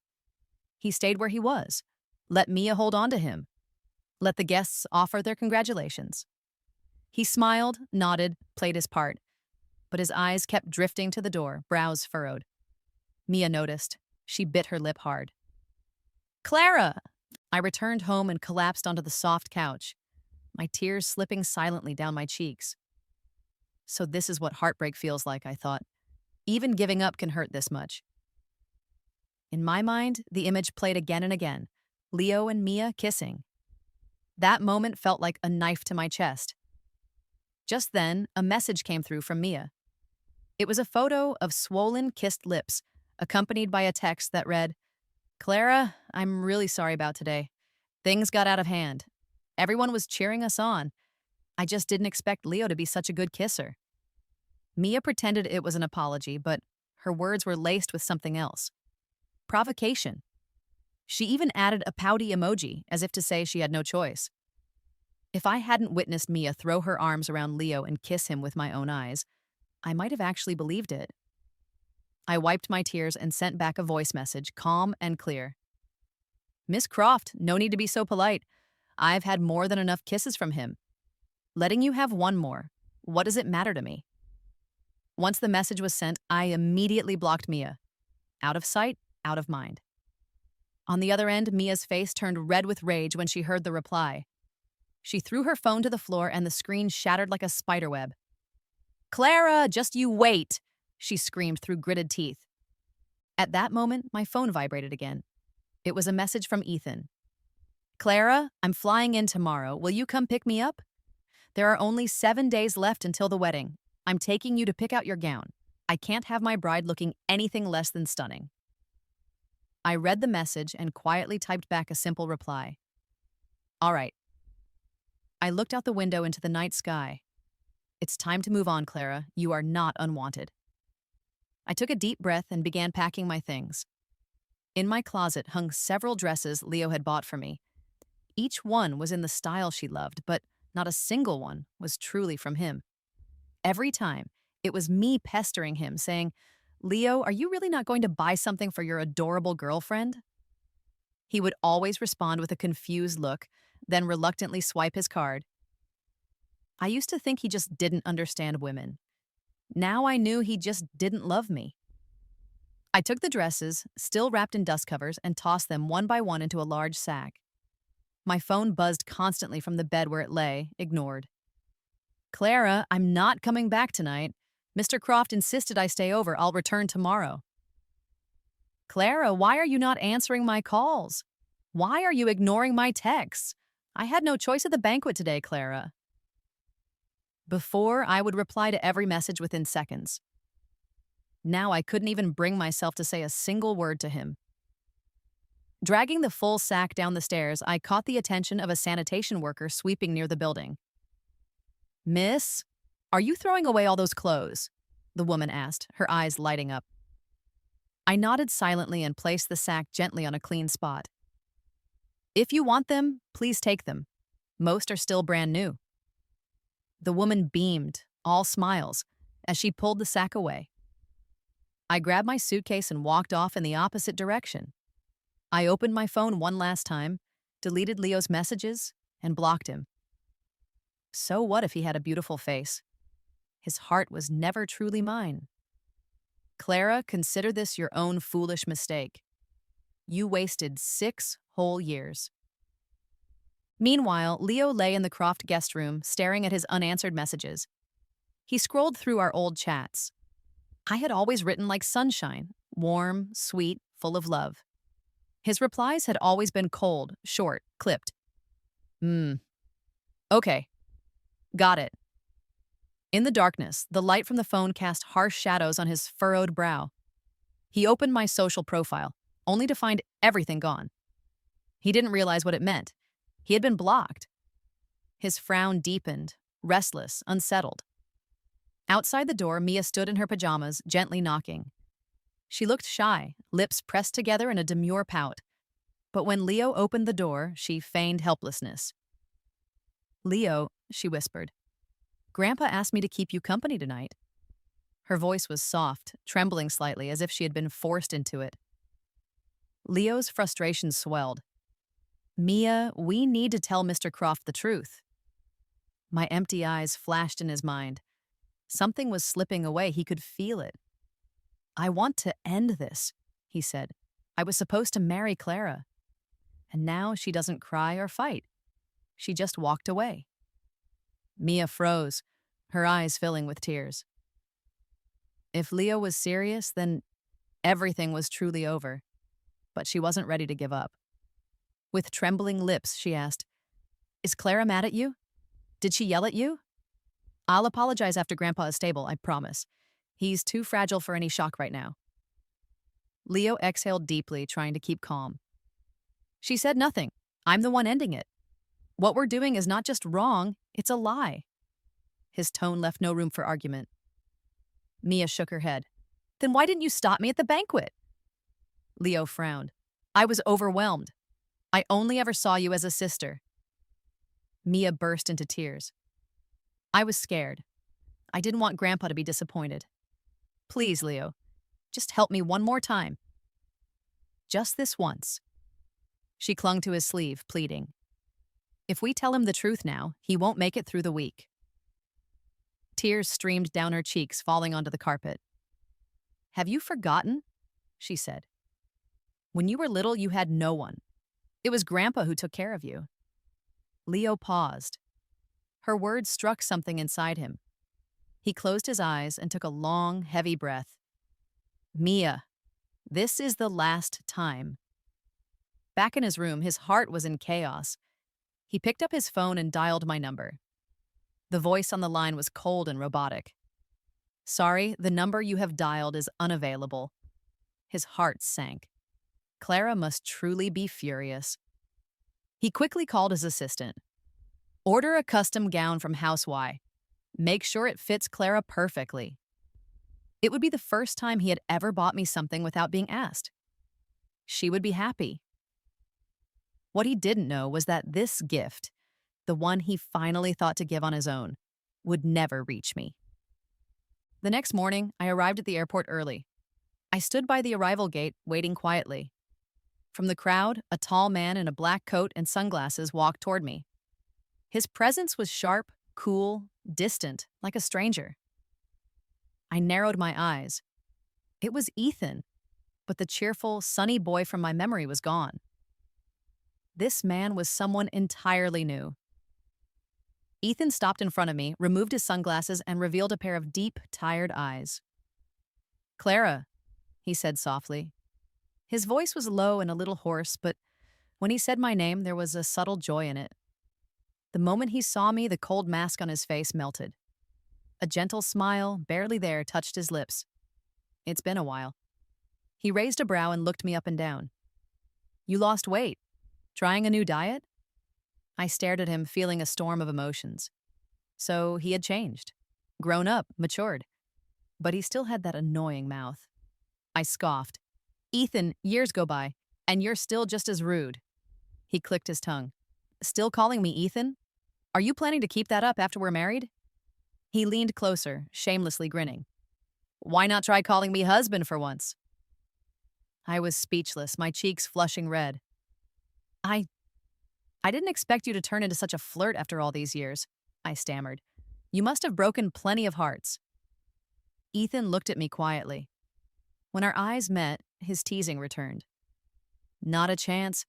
He stayed where he was. Let Mia hold on to him. Let the guests offer their congratulations. He smiled, nodded, played his part, but his eyes kept drifting to the door, brows furrowed. Mia noticed. She bit her lip hard. "Clara!" I returned home and collapsed onto the soft couch, my tears slipping silently down my cheeks. So this is what heartbreak feels like, I thought. Even giving up can hurt this much. In my mind, the image played again and again, Leo and Mia kissing. That moment felt like a knife to my chest. Just then, a message came through from Mia. It was a photo of swollen, kissed lips, accompanied by a text that read, "Clara, I'm really sorry about today. Things got out of hand. Everyone was cheering us on. I just didn't expect Leo to be such a good kisser." Mia pretended it was an apology, but her words were laced with something else. Provocation. She even added a pouty emoji, as if to say she had no choice. If I hadn't witnessed Mia throw her arms around Leo and kiss him with my own eyes, I might have actually believed it. I wiped my tears and sent back a voice message, calm and clear. "Miss Croft, no need to be so polite. I've had more than enough kisses from him. Letting you have one more, what does it matter to me?" Once the message was sent, I immediately blocked Mia. Out of sight, out of mind. On the other end, Mia's face turned red with rage when she heard the reply. She threw her phone to the floor and the screen shattered like a spiderweb. "Clara, just you wait," she screamed through gritted teeth. At that moment, my phone vibrated again. It was a message from Ethan. "Clara, I'm flying in tomorrow. Will you come pick me up? There are only 7 days left until the wedding. I'm taking you to pick out your gown. I can't have my bride looking anything less than stunning." I read the message and quietly typed back a simple reply. "All right." I looked out the window into the night sky. "It's time to move on, Clara. You are not unwanted." I took a deep breath and began packing my things. In my closet hung several dresses Leo had bought for me. Each one was in the style she loved, but not a single one was truly from him. Every time, it was me pestering him, saying, "Leo, are you really not going to buy something for your adorable girlfriend?" He would always respond with a confused look, then reluctantly swipe his card. I used to think he just didn't understand women. Now I knew he just didn't love me. I took the dresses, still wrapped in dust covers, and tossed them one by one into a large sack. My phone buzzed constantly from the bed where it lay, ignored. "Clara, I'm not coming back tonight. Mr. Croft insisted I stay over. I'll return tomorrow." "Clara, why are you not answering my calls? Why are you ignoring my texts? I had no choice at the banquet today, Clara." Before, I would reply to every message within seconds. Now I couldn't even bring myself to say a single word to him. Dragging the full sack down the stairs, I caught the attention of a sanitation worker sweeping near the building. "Miss, are you throwing away all those clothes?" the woman asked, her eyes lighting up. I nodded silently and placed the sack gently on a clean spot. "If you want them, please take them. Most are still brand new." The woman beamed, all smiles, as she pulled the sack away. I grabbed my suitcase and walked off in the opposite direction. I opened my phone one last time, deleted Leo's messages, and blocked him. So what if he had a beautiful face? His heart was never truly mine. Clara, consider this your own foolish mistake. You wasted 6 whole years. Meanwhile, Leo lay in the Croft guest room, staring at his unanswered messages. He scrolled through our old chats. I had always written like sunshine, warm, sweet, full of love. His replies had always been cold, short, clipped. Okay. Got it." In the darkness, the light from the phone cast harsh shadows on his furrowed brow. He opened my social profile, only to find everything gone. He didn't realize what it meant. He had been blocked. His frown deepened, restless, unsettled. Outside the door, Mia stood in her pajamas, gently knocking. She looked shy, lips pressed together in a demure pout. But when Leo opened the door, she feigned helplessness. "Leo," she whispered, "Grandpa asked me to keep you company tonight." Her voice was soft, trembling slightly as if she had been forced into it. Leo's frustration swelled. "Mia, we need to tell Mr. Croft the truth." My empty eyes flashed in his mind. Something was slipping away. He could feel it. "I want to end this," he said. "I was supposed to marry Clara. And now she doesn't cry or fight. She just walked away." Mia froze, her eyes filling with tears. If Leo was serious, then everything was truly over. But she wasn't ready to give up. With trembling lips, she asked, "Is Clara mad at you? Did she yell at you?" "I'll apologize after Grandpa is stable, I promise. He's too fragile for any shock right now." Leo exhaled deeply, trying to keep calm. "She said nothing. I'm the one ending it. What we're doing is not just wrong, it's a lie." His tone left no room for argument. Mia shook her head. "Then why didn't you stop me at the banquet?" Leo frowned. "I was overwhelmed. I only ever saw you as a sister." Mia burst into tears. "I was scared. I didn't want Grandpa to be disappointed. Please, Leo, just help me one more time. Just this once." She clung to his sleeve, pleading. "If we tell him the truth now, he won't make it through the week." Tears streamed down her cheeks, falling onto the carpet. "Have you forgotten?" she said. When you were little, you had no one. It was Grandpa who took care of you. Leo paused. Her words struck something inside him. He closed his eyes and took a long, heavy breath. Mia, this is the last time. Back in his room, his heart was in chaos. He picked up his phone and dialed my number. The voice on the line was cold and robotic. Sorry, the number you have dialed is unavailable. His heart sank. Clara must truly be furious. He quickly called his assistant. Order a custom gown from House Y. Make sure it fits Clara perfectly. It would be the first time he had ever bought me something without being asked. She would be happy. What he didn't know was that this gift, the one he finally thought to give on his own, would never reach me. The next morning, I arrived at the airport early. I stood by the arrival gate, waiting quietly. From the crowd, a tall man in a black coat and sunglasses walked toward me. His presence was sharp, cool, distant, like a stranger. I narrowed my eyes. It was Ethan, but the cheerful, sunny boy from my memory was gone. This man was someone entirely new. Ethan stopped in front of me, removed his sunglasses, and revealed a pair of deep, tired eyes. Clara, he said softly. His voice was low and a little hoarse, but when he said my name, there was a subtle joy in it. The moment he saw me, the cold mask on his face melted. A gentle smile, barely there, touched his lips. It's been a while. He raised a brow and looked me up and down. You lost weight. Trying a new diet? I stared at him, feeling a storm of emotions. So he had changed. Grown up, matured. But he still had that annoying mouth. I scoffed. Ethan, years go by, and you're still just as rude. He clicked his tongue. Still calling me Ethan? Are you planning to keep that up after we're married? He leaned closer, shamelessly grinning. Why not try calling me husband for once? I was speechless, my cheeks flushing red. I didn't expect you to turn into such a flirt after all these years, I stammered. You must have broken plenty of hearts. Ethan looked at me quietly. When our eyes met, his teasing returned. Not a chance.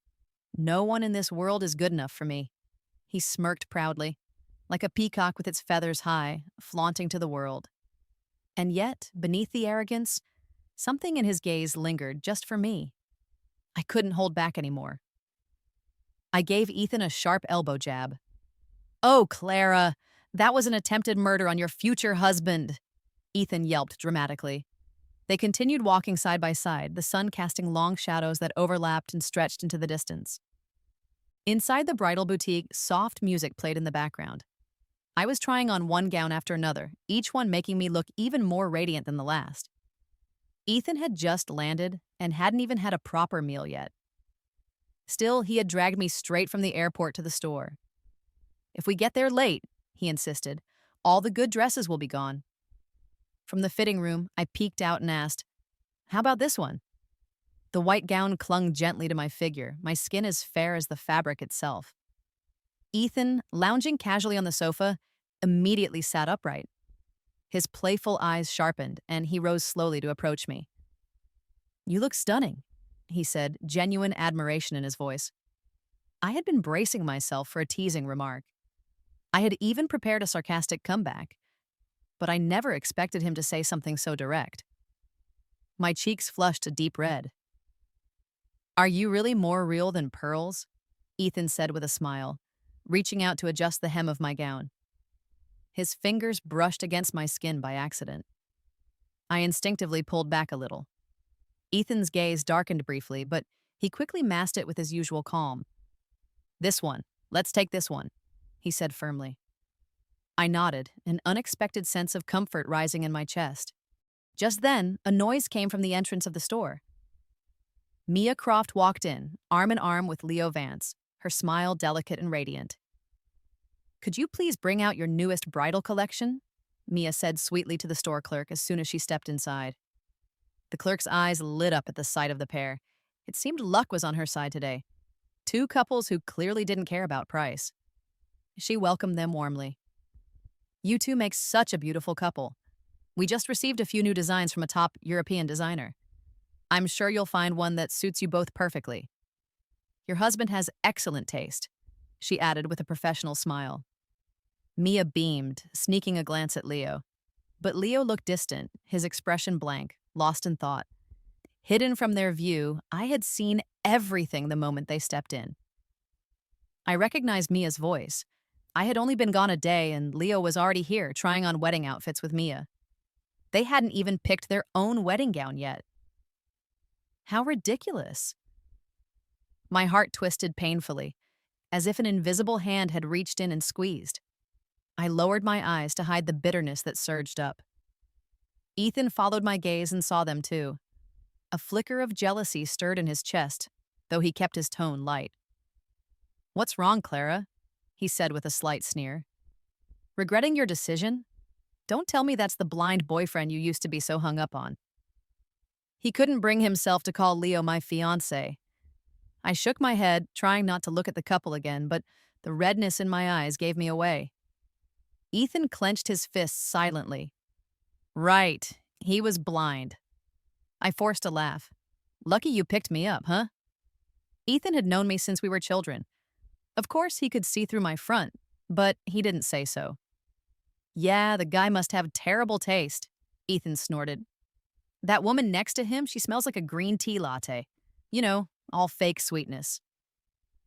No one in this world is good enough for me. He smirked proudly, like a peacock with its feathers high, flaunting to the world. And yet, beneath the arrogance, something in his gaze lingered just for me. I couldn't hold back anymore. I gave Ethan a sharp elbow jab. Oh, Clara, that was an attempted murder on your future husband, Ethan yelped dramatically. They continued walking side by side, the sun casting long shadows that overlapped and stretched into the distance. Inside the bridal boutique, soft music played in the background. I was trying on one gown after another, each one making me look even more radiant than the last. Ethan had just landed and hadn't even had a proper meal yet. Still, he had dragged me straight from the airport to the store. If we get there late, he insisted, all the good dresses will be gone. From the fitting room, I peeked out and asked, how about this one? The white gown clung gently to my figure, my skin as fair as the fabric itself. Ethan, lounging casually on the sofa, immediately sat upright. His playful eyes sharpened, and he rose slowly to approach me. You look stunning, he said, genuine admiration in his voice. I had been bracing myself for a teasing remark. I had even prepared a sarcastic comeback, but I never expected him to say something so direct. My cheeks flushed a deep red. Are you really more real than pearls? Ethan said with a smile, reaching out to adjust the hem of my gown. His fingers brushed against my skin by accident. I instinctively pulled back a little. Ethan's gaze darkened briefly, but he quickly masked it with his usual calm. This one. Let's take this one, he said firmly. I nodded, an unexpected sense of comfort rising in my chest. Just then, a noise came from the entrance of the store. Mia Croft walked in, arm in arm with Leo Vance, her smile delicate and radiant. Could you please bring out your newest bridal collection? Mia said sweetly to the store clerk as soon as she stepped inside. The clerk's eyes lit up at the sight of the pair. It seemed luck was on her side today. Two couples who clearly didn't care about price. She welcomed them warmly. You two make such a beautiful couple. We just received a few new designs from a top European designer. I'm sure you'll find one that suits you both perfectly. Your husband has excellent taste, she added with a professional smile. Mia beamed, sneaking a glance at Leo. But Leo looked distant, his expression blank, lost in thought. Hidden from their view, I had seen everything the moment they stepped in. I recognized Mia's voice. I had only been gone a day, and Leo was already here, trying on wedding outfits with Mia. They hadn't even picked their own wedding gown yet. How ridiculous. My heart twisted painfully, as if an invisible hand had reached in and squeezed. I lowered my eyes to hide the bitterness that surged up. Ethan followed my gaze and saw them too. A flicker of jealousy stirred in his chest, though he kept his tone light. "What's wrong, Clara?" he said with a slight sneer. "Regretting your decision? Don't tell me that's the blind boyfriend you used to be so hung up on." He couldn't bring himself to call Leo my fiancé. I shook my head, trying not to look at the couple again, but the redness in my eyes gave me away. Ethan clenched his fists silently. Right, he was blind. I forced a laugh. Lucky you picked me up, huh? Ethan had known me since we were children. Of course, he could see through my front, but he didn't say so. Yeah, the guy must have terrible taste, Ethan snorted. That woman next to him, she smells like a green tea latte. You know, all fake sweetness.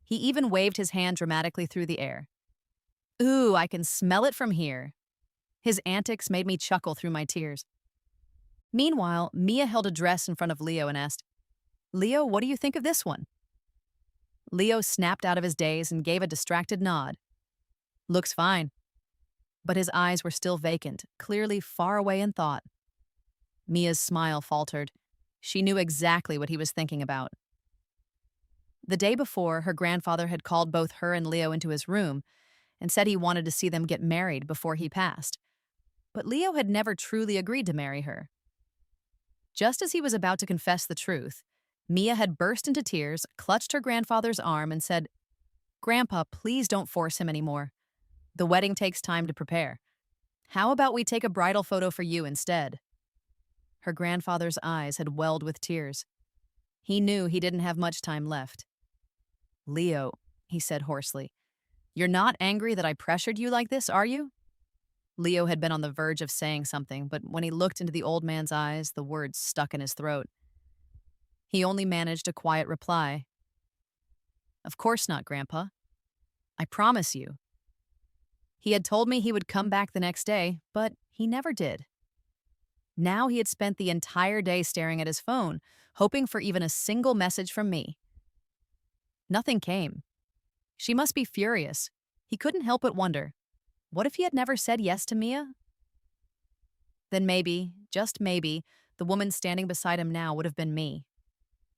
He even waved his hand dramatically through the air. Ooh, I can smell it from here. His antics made me chuckle through my tears. Meanwhile, Mia held a dress in front of Leo and asked, "Leo, what do you think of this one?" Leo snapped out of his daze and gave a distracted nod. "Looks fine." But his eyes were still vacant, clearly far away in thought. Mia's smile faltered. She knew exactly what he was thinking about. The day before, her grandfather had called both her and Leo into his room and said he wanted to see them get married before he passed. But Leo had never truly agreed to marry her. Just as he was about to confess the truth, Mia had burst into tears, clutched her grandfather's arm, and said, "Grandpa, please don't force him anymore. The wedding takes time to prepare. How about we take a bridal photo for you instead?" Her grandfather's eyes had welled with tears. He knew he didn't have much time left. "Leo," he said hoarsely, "you're not angry that I pressured you like this, are you?" Leo had been on the verge of saying something, but when he looked into the old man's eyes, the words stuck in his throat. He only managed a quiet reply. "Of course not, Grandpa. I promise you." He had told me he would come back the next day, but he never did. Now he had spent the entire day staring at his phone, hoping for even a single message from me. Nothing came. She must be furious. He couldn't help but wonder, what if he had never said yes to Mia? Then maybe, just maybe, the woman standing beside him now would have been me.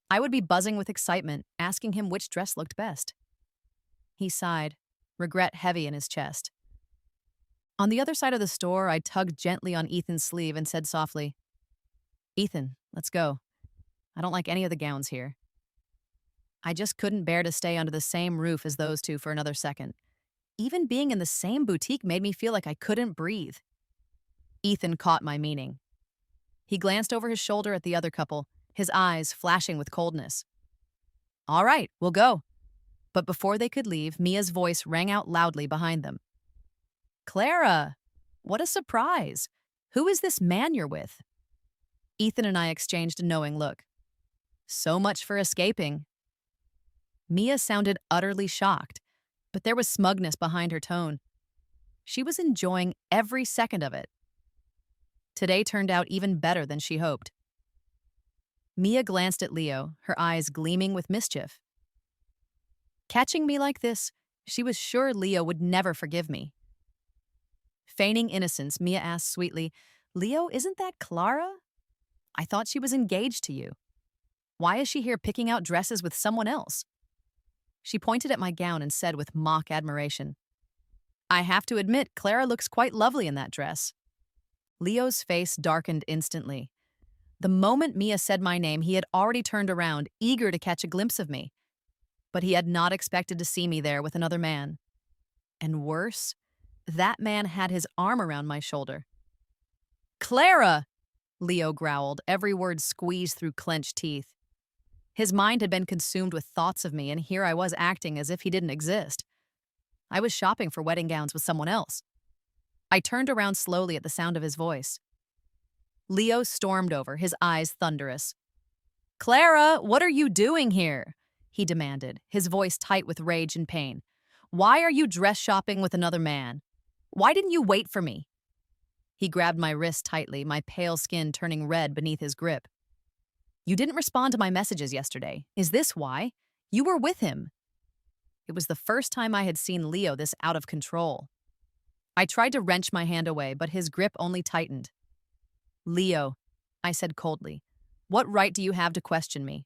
I would be buzzing with excitement, asking him which dress looked best. He sighed, regret heavy in his chest. On the other side of the store, I tugged gently on Ethan's sleeve and said softly, "Ethan, let's go. I don't like any of the gowns here." I just couldn't bear to stay under the same roof as those two for another second. Even being in the same boutique made me feel like I couldn't breathe. Ethan caught my meaning. He glanced over his shoulder at the other couple, his eyes flashing with coldness. "All right, we'll go." But before they could leave, Mia's voice rang out loudly behind them. "Clara, what a surprise. Who is this man you're with?" Ethan and I exchanged a knowing look. "So much for escaping." Mia sounded utterly shocked, but there was smugness behind her tone. She was enjoying every second of it. Today turned out even better than she hoped. Mia glanced at Leo, her eyes gleaming with mischief. Catching me like this, she was sure Leo would never forgive me. Feigning innocence, Mia asked sweetly, "Leo, isn't that Clara? I thought she was engaged to you. Why is she here picking out dresses with someone else?" She pointed at my gown and said with mock admiration, "I have to admit, Clara looks quite lovely in that dress." Leo's face darkened instantly. The moment Mia said my name, he had already turned around, eager to catch a glimpse of me. But he had not expected to see me there with another man. And worse, that man had his arm around my shoulder. "Clara!" Leo growled, every word squeezed through clenched teeth. His mind had been consumed with thoughts of me, and here I was acting as if he didn't exist. I was shopping for wedding gowns with someone else. I turned around slowly at the sound of his voice. Leo stormed over, his eyes thunderous. Clara, what are you doing here? He demanded, his voice tight with rage and pain. Why are you dress shopping with another man? Why didn't you wait for me? He grabbed my wrist tightly, my pale skin turning red beneath his grip. You didn't respond to my messages yesterday. Is this why? You were with him. It was the first time I had seen Leo this out of control. I tried to wrench my hand away, but his grip only tightened. Leo, I said coldly, what right do you have to question me?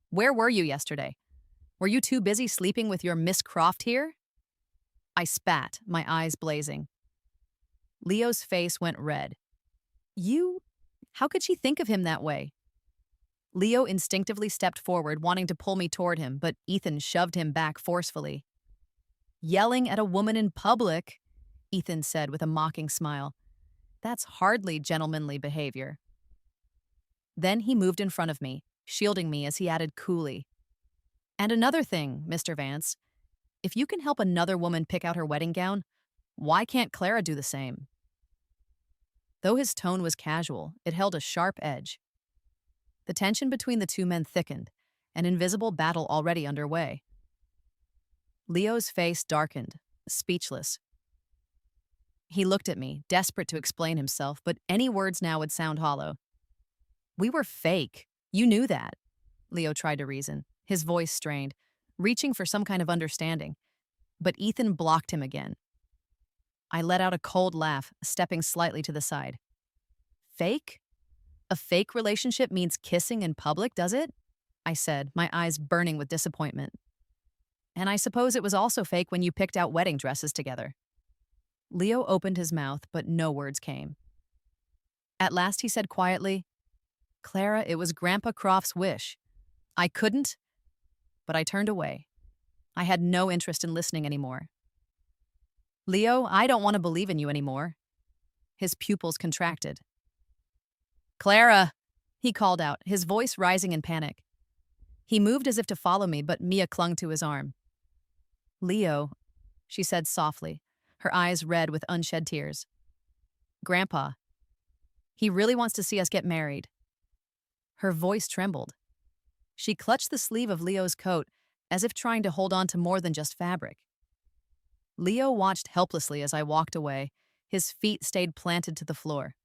Where were you yesterday? Were you too busy sleeping with your Miss Croft here? I spat, my eyes blazing. Leo's face went red. You? How could she think of him that way? Leo instinctively stepped forward, wanting to pull me toward him, but Ethan shoved him back forcefully. Yelling at a woman in public, Ethan said with a mocking smile. That's hardly gentlemanly behavior. Then he moved in front of me, shielding me as he added coolly. And another thing, Mr. Vance, if you can help another woman pick out her wedding gown, why can't Clara do the same? Though his tone was casual, it held a sharp edge. The tension between the two men thickened, an invisible battle already underway. Leo's face darkened, speechless. He looked at me, desperate to explain himself, but any words now would sound hollow. We were fake. You knew that, Leo tried to reason, his voice strained, reaching for some kind of understanding. But Ethan blocked him again. I let out a cold laugh, stepping slightly to the side. Fake? A fake relationship means kissing in public, does it? I said, my eyes burning with disappointment. And I suppose it was also fake when you picked out wedding dresses together. Leo opened his mouth, but no words came. At last he said quietly, Clara, it was Grandpa Croft's wish. I couldn't, but I turned away. I had no interest in listening anymore. Leo, I don't want to believe in you anymore. His pupils contracted. Clara, he called out, his voice rising in panic. He moved as if to follow me, but Mia clung to his arm. Leo, she said softly, her eyes red with unshed tears. Grandpa, he really wants to see us get married. Her voice trembled. She clutched the sleeve of Leo's coat, as if trying to hold on to more than just fabric. Leo watched helplessly as I walked away. His feet stayed planted to the floor.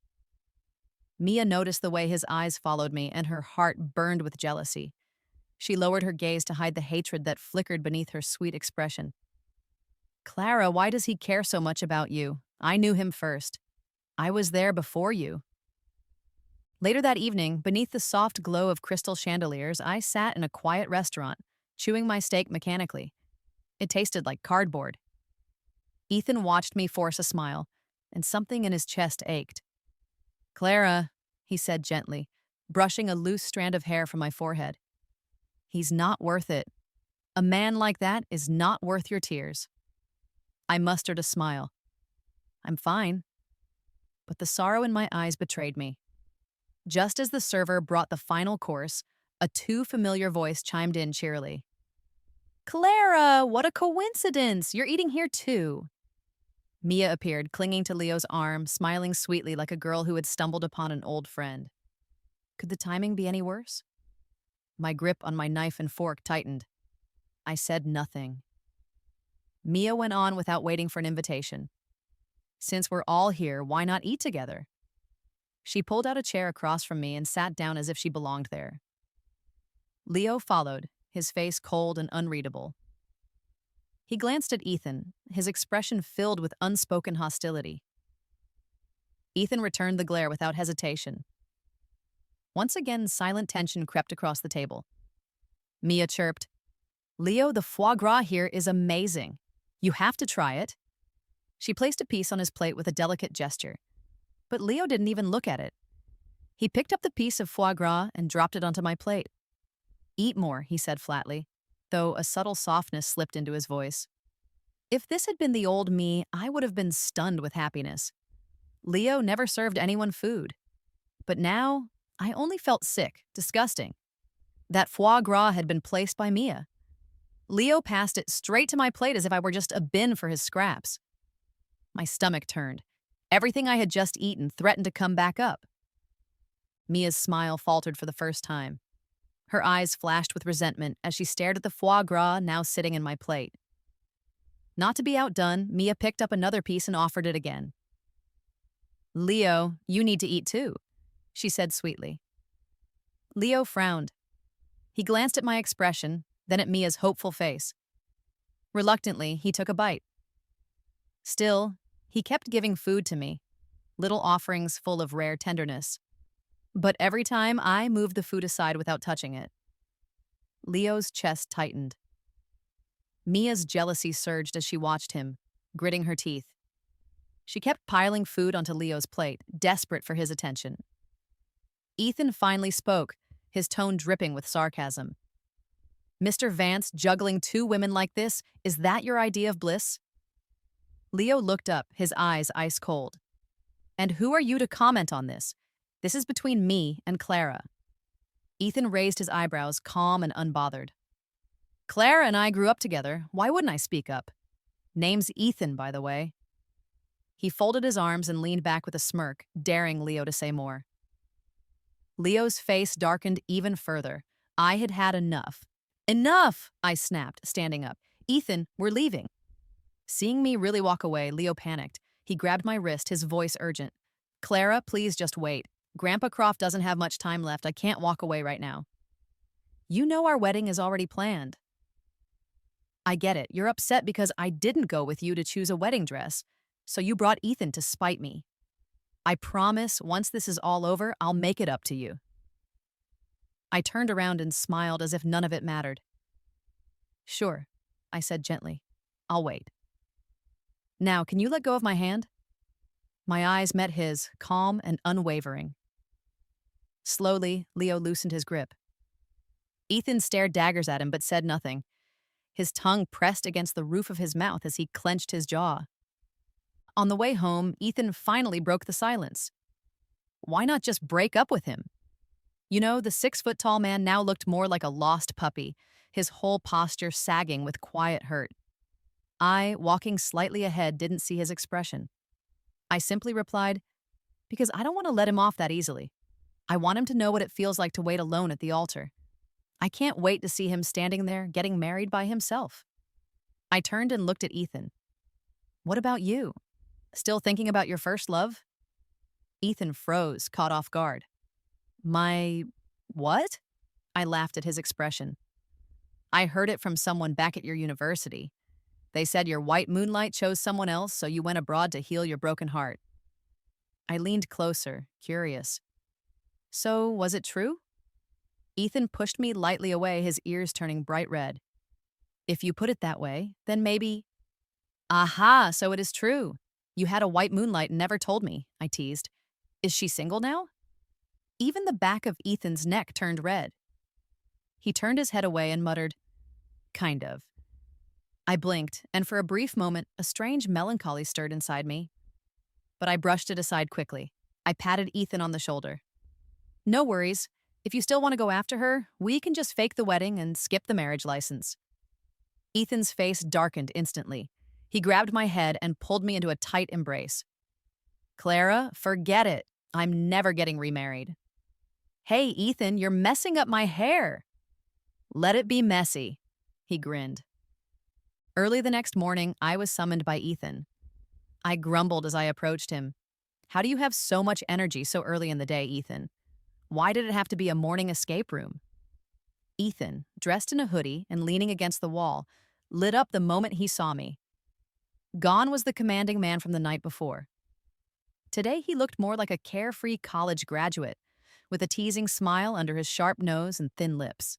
Mia noticed the way his eyes followed me, and her heart burned with jealousy. She lowered her gaze to hide the hatred that flickered beneath her sweet expression. Clara, why does he care so much about you? I knew him first. I was there before you. Later that evening, beneath the soft glow of crystal chandeliers, I sat in a quiet restaurant, chewing my steak mechanically. It tasted like cardboard. Ethan watched me force a smile, and something in his chest ached. Clara, he said gently, brushing a loose strand of hair from my forehead. He's not worth it. A man like that is not worth your tears. I mustered a smile. I'm fine. But the sorrow in my eyes betrayed me. Just as the server brought the final course, a too familiar voice chimed in cheerily. Clara, what a coincidence! You're eating here too. Mia appeared, clinging to Leo's arm, smiling sweetly like a girl who had stumbled upon an old friend. Could the timing be any worse? My grip on my knife and fork tightened. I said nothing. Mia went on without waiting for an invitation. Since we're all here, why not eat together? She pulled out a chair across from me and sat down as if she belonged there. Leo followed, his face cold and unreadable. He glanced at Ethan, his expression filled with unspoken hostility. Ethan returned the glare without hesitation. Once again, silent tension crept across the table. Mia chirped, Leo, the foie gras here is amazing. You have to try it. She placed a piece on his plate with a delicate gesture. But Leo didn't even look at it. He picked up the piece of foie gras and dropped it onto my plate. Eat more, he said flatly, though a subtle softness slipped into his voice. If this had been the old me, I would have been stunned with happiness. Leo never served anyone food. but now I only felt sick, disgusting. That foie gras had been placed by Mia. Leo passed it straight to my plate as if I were just a bin for his scraps. My stomach turned. Everything I had just eaten threatened to come back up. Mia's smile faltered for the first time. Her eyes flashed with resentment as she stared at the foie gras now sitting in my plate. Not to be outdone, Mia picked up another piece and offered it again. "Leo, you need to eat too," she said sweetly. Leo frowned. He glanced at my expression, then at Mia's hopeful face. Reluctantly, he took a bite. Still, he kept giving food to me, little offerings full of rare tenderness. But every time I moved the food aside without touching it. Leo's chest tightened. Mia's jealousy surged as she watched him, gritting her teeth. She kept piling food onto Leo's plate, desperate for his attention. Ethan finally spoke, his tone dripping with sarcasm. "Mr. Vance, juggling two women like this, is that your idea of bliss?" Leo looked up, his eyes ice cold. "And who are you to comment on this? This is between me and Clara." Ethan raised his eyebrows, calm and unbothered. "Clara and I grew up together. Why wouldn't I speak up? Name's Ethan, by the way." He folded his arms and leaned back with a smirk, daring Leo to say more. Leo's face darkened even further. I had had enough. "Enough!" I snapped, standing up. "Ethan, we're leaving." Seeing me really walk away, Leo panicked. He grabbed my wrist, his voice urgent. "Clara, please just wait. Grandpa Croft doesn't have much time left. I can't walk away right now." "You know our wedding is already planned." "I get it. You're upset because I didn't go with you to choose a wedding dress, so you brought Ethan to spite me. I promise once this is all over, I'll make it up to you." I turned around and smiled as if none of it mattered. "Sure," I said gently. "I'll wait. Now, can you let go of my hand?" My eyes met his, calm and unwavering. Slowly, Leo loosened his grip. Ethan stared daggers at him but said nothing. His tongue pressed against the roof of his mouth as he clenched his jaw. On the way home, Ethan finally broke the silence. Why not just break up with him? You know, the 6-foot-tall man now looked more like a lost puppy, his whole posture sagging with quiet hurt. I, walking slightly ahead, didn't see his expression. I simply replied, "Because I don't want to let him off that easily. I want him to know what it feels like to wait alone at the altar. I can't wait to see him standing there, getting married by himself." I turned and looked at Ethan. "What about you? Still thinking about your first love?" Ethan froze, caught off guard. "My what?" I laughed at his expression. "I heard it from someone back at your university. They said your white moonlight chose someone else, so you went abroad to heal your broken heart." I leaned closer, curious. "So, was it true?" Ethan pushed me lightly away, his ears turning bright red. "If you put it that way, then maybe—" "Aha, so it is true. You had a white moonlight and never told me," I teased. "Is she single now?" Even the back of Ethan's neck turned red. He turned his head away and muttered, "Kind of." I blinked, and for a brief moment, a strange melancholy stirred inside me. But I brushed it aside quickly. I patted Ethan on the shoulder. "No worries. If you still want to go after her, we can just fake the wedding and skip the marriage license." Ethan's face darkened instantly. He grabbed my head and pulled me into a tight embrace. "Clara, forget it. I'm never getting remarried." "Hey, Ethan, you're messing up my hair." "Let it be messy," he grinned. Early the next morning, I was summoned by Ethan. I grumbled as I approached him. "How do you have so much energy so early in the day, Ethan? Why did it have to be a morning escape room?" Ethan, dressed in a hoodie and leaning against the wall, lit up the moment he saw me. Gone was the commanding man from the night before. Today he looked more like a carefree college graduate, with a teasing smile under his sharp nose and thin lips.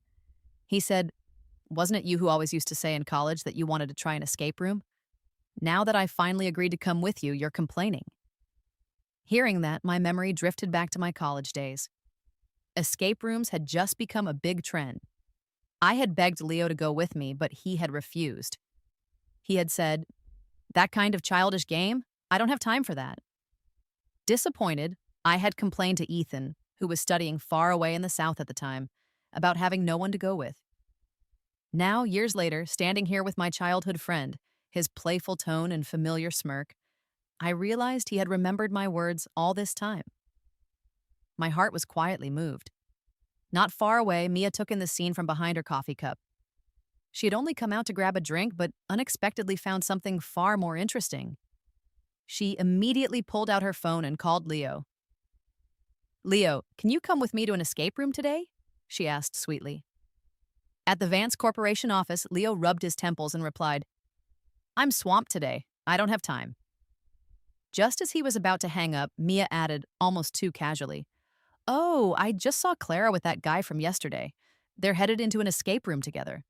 He said, "Wasn't it you who always used to say in college that you wanted to try an escape room? Now that I finally agreed to come with you, you're complaining." Hearing that, my memory drifted back to my college days. Escape rooms had just become a big trend. I had begged Leo to go with me, but he had refused. He had said, "That kind of childish game? I don't have time for that." Disappointed, I had complained to Ethan, who was studying far away in the South at the time, about having no one to go with. Now, years later, standing here with my childhood friend, his playful tone and familiar smirk, I realized he had remembered my words all this time. My heart was quietly moved. Not far away, Mia took in the scene from behind her coffee cup. She had only come out to grab a drink, but unexpectedly found something far more interesting. She immediately pulled out her phone and called Leo. "Leo, can you come with me to an escape room today?" she asked sweetly. At the Vance Corporation office, Leo rubbed his temples and replied, "I'm swamped today. I don't have time." Just as he was about to hang up, Mia added, almost too casually, "Oh, I just saw Clara with that guy from yesterday. They're headed into an escape room together."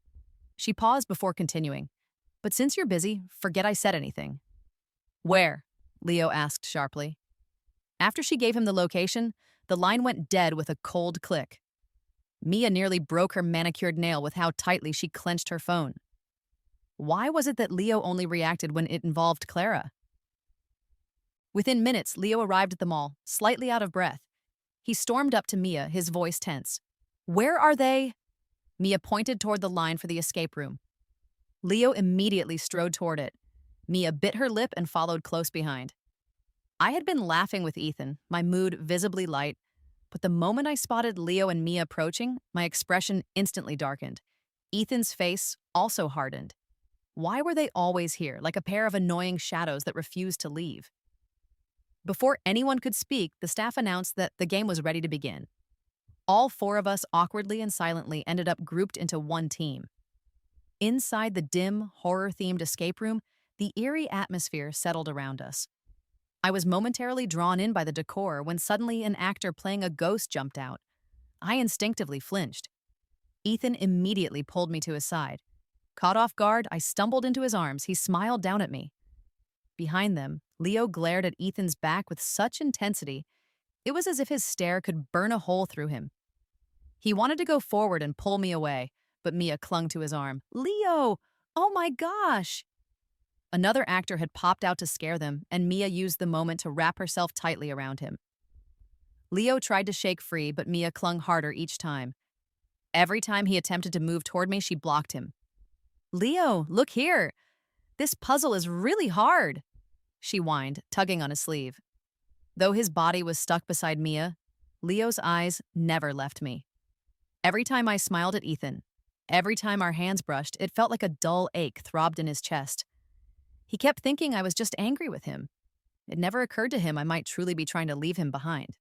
She paused before continuing, "But since you're busy, forget I said anything." "Where?" Leo asked sharply. After she gave him the location, the line went dead with a cold click. Mia nearly broke her manicured nail with how tightly she clenched her phone. Why was it that Leo only reacted when it involved Clara? Within minutes, Leo arrived at the mall, slightly out of breath. He stormed up to Mia, his voice tense. "Where are they?" Mia pointed toward the line for the escape room. Leo immediately strode toward it. Mia bit her lip and followed close behind. I had been laughing with Ethan, my mood visibly light, but the moment I spotted Leo and Mia approaching, my expression instantly darkened. Ethan's face also hardened. Why were they always here, like a pair of annoying shadows that refused to leave? Before anyone could speak, the staff announced that the game was ready to begin. All four of us awkwardly and silently ended up grouped into one team. Inside the dim, horror-themed escape room, the eerie atmosphere settled around us. I was momentarily drawn in by the decor when suddenly an actor playing a ghost jumped out. I instinctively flinched. Ethan immediately pulled me to his side. Caught off guard, I stumbled into his arms. He smiled down at me. Behind them, Leo glared at Ethan's back with such intensity, it was as if his stare could burn a hole through him. He wanted to go forward and pull me away, but Mia clung to his arm. "Leo! Oh my gosh!" Another actor had popped out to scare them, and Mia used the moment to wrap herself tightly around him. Leo tried to shake free, but Mia clung harder each time. Every time he attempted to move toward me, she blocked him. "Leo, look here. This puzzle is really hard," she whined, tugging on his sleeve. Though his body was stuck beside Mia, Leo's eyes never left me. Every time I smiled at Ethan, every time our hands brushed, it felt like a dull ache throbbed in his chest. He kept thinking I was just angry with him. It never occurred to him I might truly be trying to leave him behind.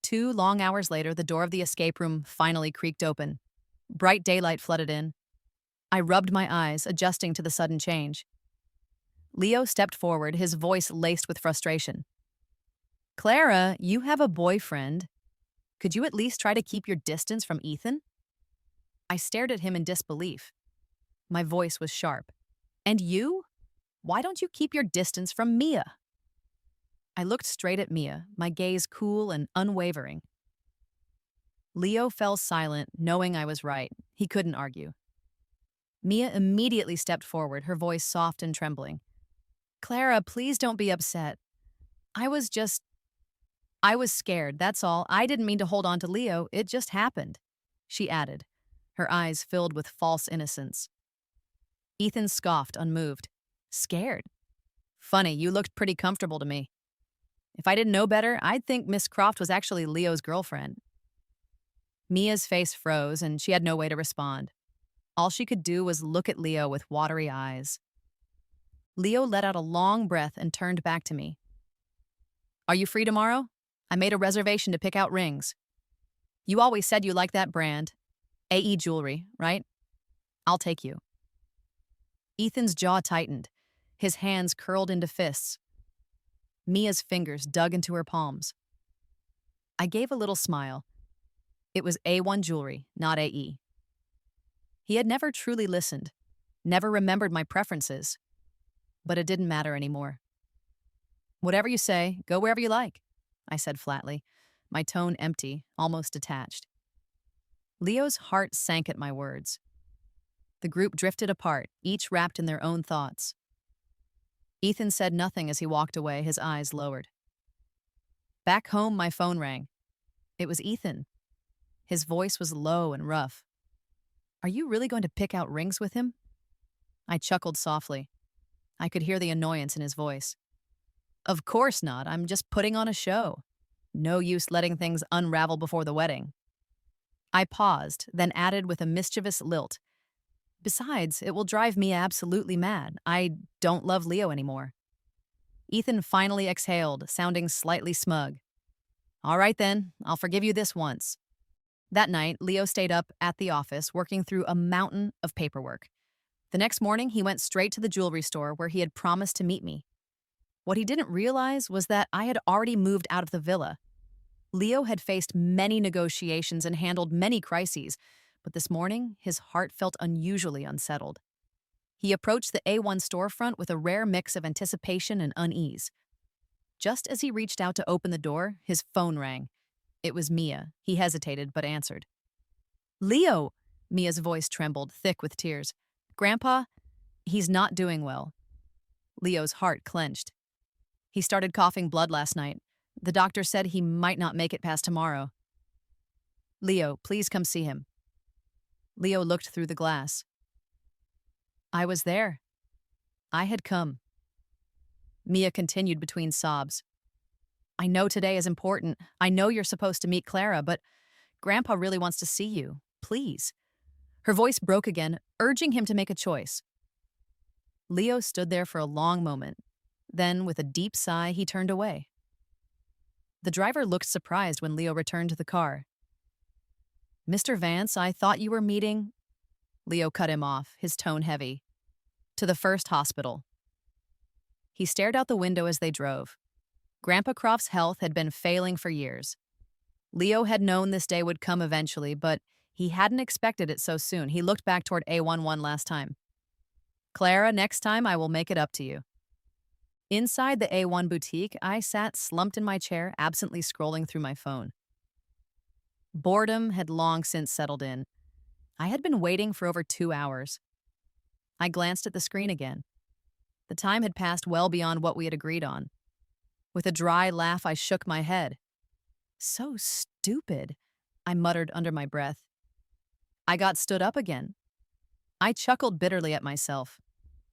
2 long hours later, the door of the escape room finally creaked open. Bright daylight flooded in. I rubbed my eyes, adjusting to the sudden change. Leo stepped forward, his voice laced with frustration. "Clara, you have a boyfriend. Could you at least try to keep your distance from Ethan?" I stared at him in disbelief. My voice was sharp. "And you? Why don't you keep your distance from Mia?" I looked straight at Mia, my gaze cool and unwavering. Leo fell silent, knowing I was right. He couldn't argue. Mia immediately stepped forward, her voice soft and trembling. "Clara, please don't be upset. I was scared, that's all. I didn't mean to hold on to Leo. It just happened," she added, her eyes filled with false innocence. Ethan scoffed, unmoved. "Scared? Funny, you looked pretty comfortable to me. If I didn't know better, I'd think Miss Croft was actually Leo's girlfriend." Mia's face froze, and she had no way to respond. All she could do was look at Leo with watery eyes. Leo let out a long breath and turned back to me. "Are you free tomorrow? I made a reservation to pick out rings. You always said you liked that brand. AE Jewelry, right? I'll take you." Ethan's jaw tightened. His hands curled into fists. Mia's fingers dug into her palms. I gave a little smile. It was A1 Jewelry, not AE. He had never truly listened, never remembered my preferences. But it didn't matter anymore. "Whatever you say, go wherever you like," I said flatly, my tone empty, almost detached. Leo's heart sank at my words. The group drifted apart, each wrapped in their own thoughts. Ethan said nothing as he walked away, his eyes lowered. Back home, my phone rang. It was Ethan. His voice was low and rough. Are you really going to pick out rings with him? I chuckled softly. I could hear the annoyance in his voice. Of course not. I'm just putting on a show. No use letting things unravel before the wedding. I paused, then added with a mischievous lilt. Besides, it will drive me absolutely mad. I don't love Leo anymore. Ethan finally exhaled, sounding slightly smug. All right then, I'll forgive you this once. That night, Leo stayed up at the office working through a mountain of paperwork. The next morning, he went straight to the jewelry store where he had promised to meet me. What he didn't realize was that I had already moved out of the villa. Leo had faced many negotiations and handled many crises, but this morning, his heart felt unusually unsettled. He approached the A1 storefront with a rare mix of anticipation and unease. Just as he reached out to open the door, his phone rang. It was Mia. He hesitated, but answered. Leo! Mia's voice trembled, thick with tears. Grandpa, he's not doing well. Leo's heart clenched. He started coughing blood last night. The doctor said he might not make it past tomorrow. Leo, please come see him. Leo looked through the glass. I was there. I had come. Mia continued between sobs. I know today is important. I know you're supposed to meet Clara, but Grandpa really wants to see you. Please. Her voice broke again, urging him to make a choice. Leo stood there for a long moment. Then, with a deep sigh, he turned away. The driver looked surprised when Leo returned to the car. Mr. Vance, I thought you were meeting... Leo cut him off, his tone heavy. To the first hospital. He stared out the window as they drove. Grandpa Croft's health had been failing for years. Leo had known this day would come eventually, but he hadn't expected it so soon. He looked back toward A11 last time. Clara, next time I will make it up to you. Inside the A1 boutique, I sat slumped in my chair, absently scrolling through my phone. Boredom had long since settled in. I had been waiting for over 2 hours. I glanced at the screen again. The time had passed well beyond what we had agreed on. With a dry laugh, I shook my head. So stupid, I muttered under my breath. I got stood up again. I chuckled bitterly at myself.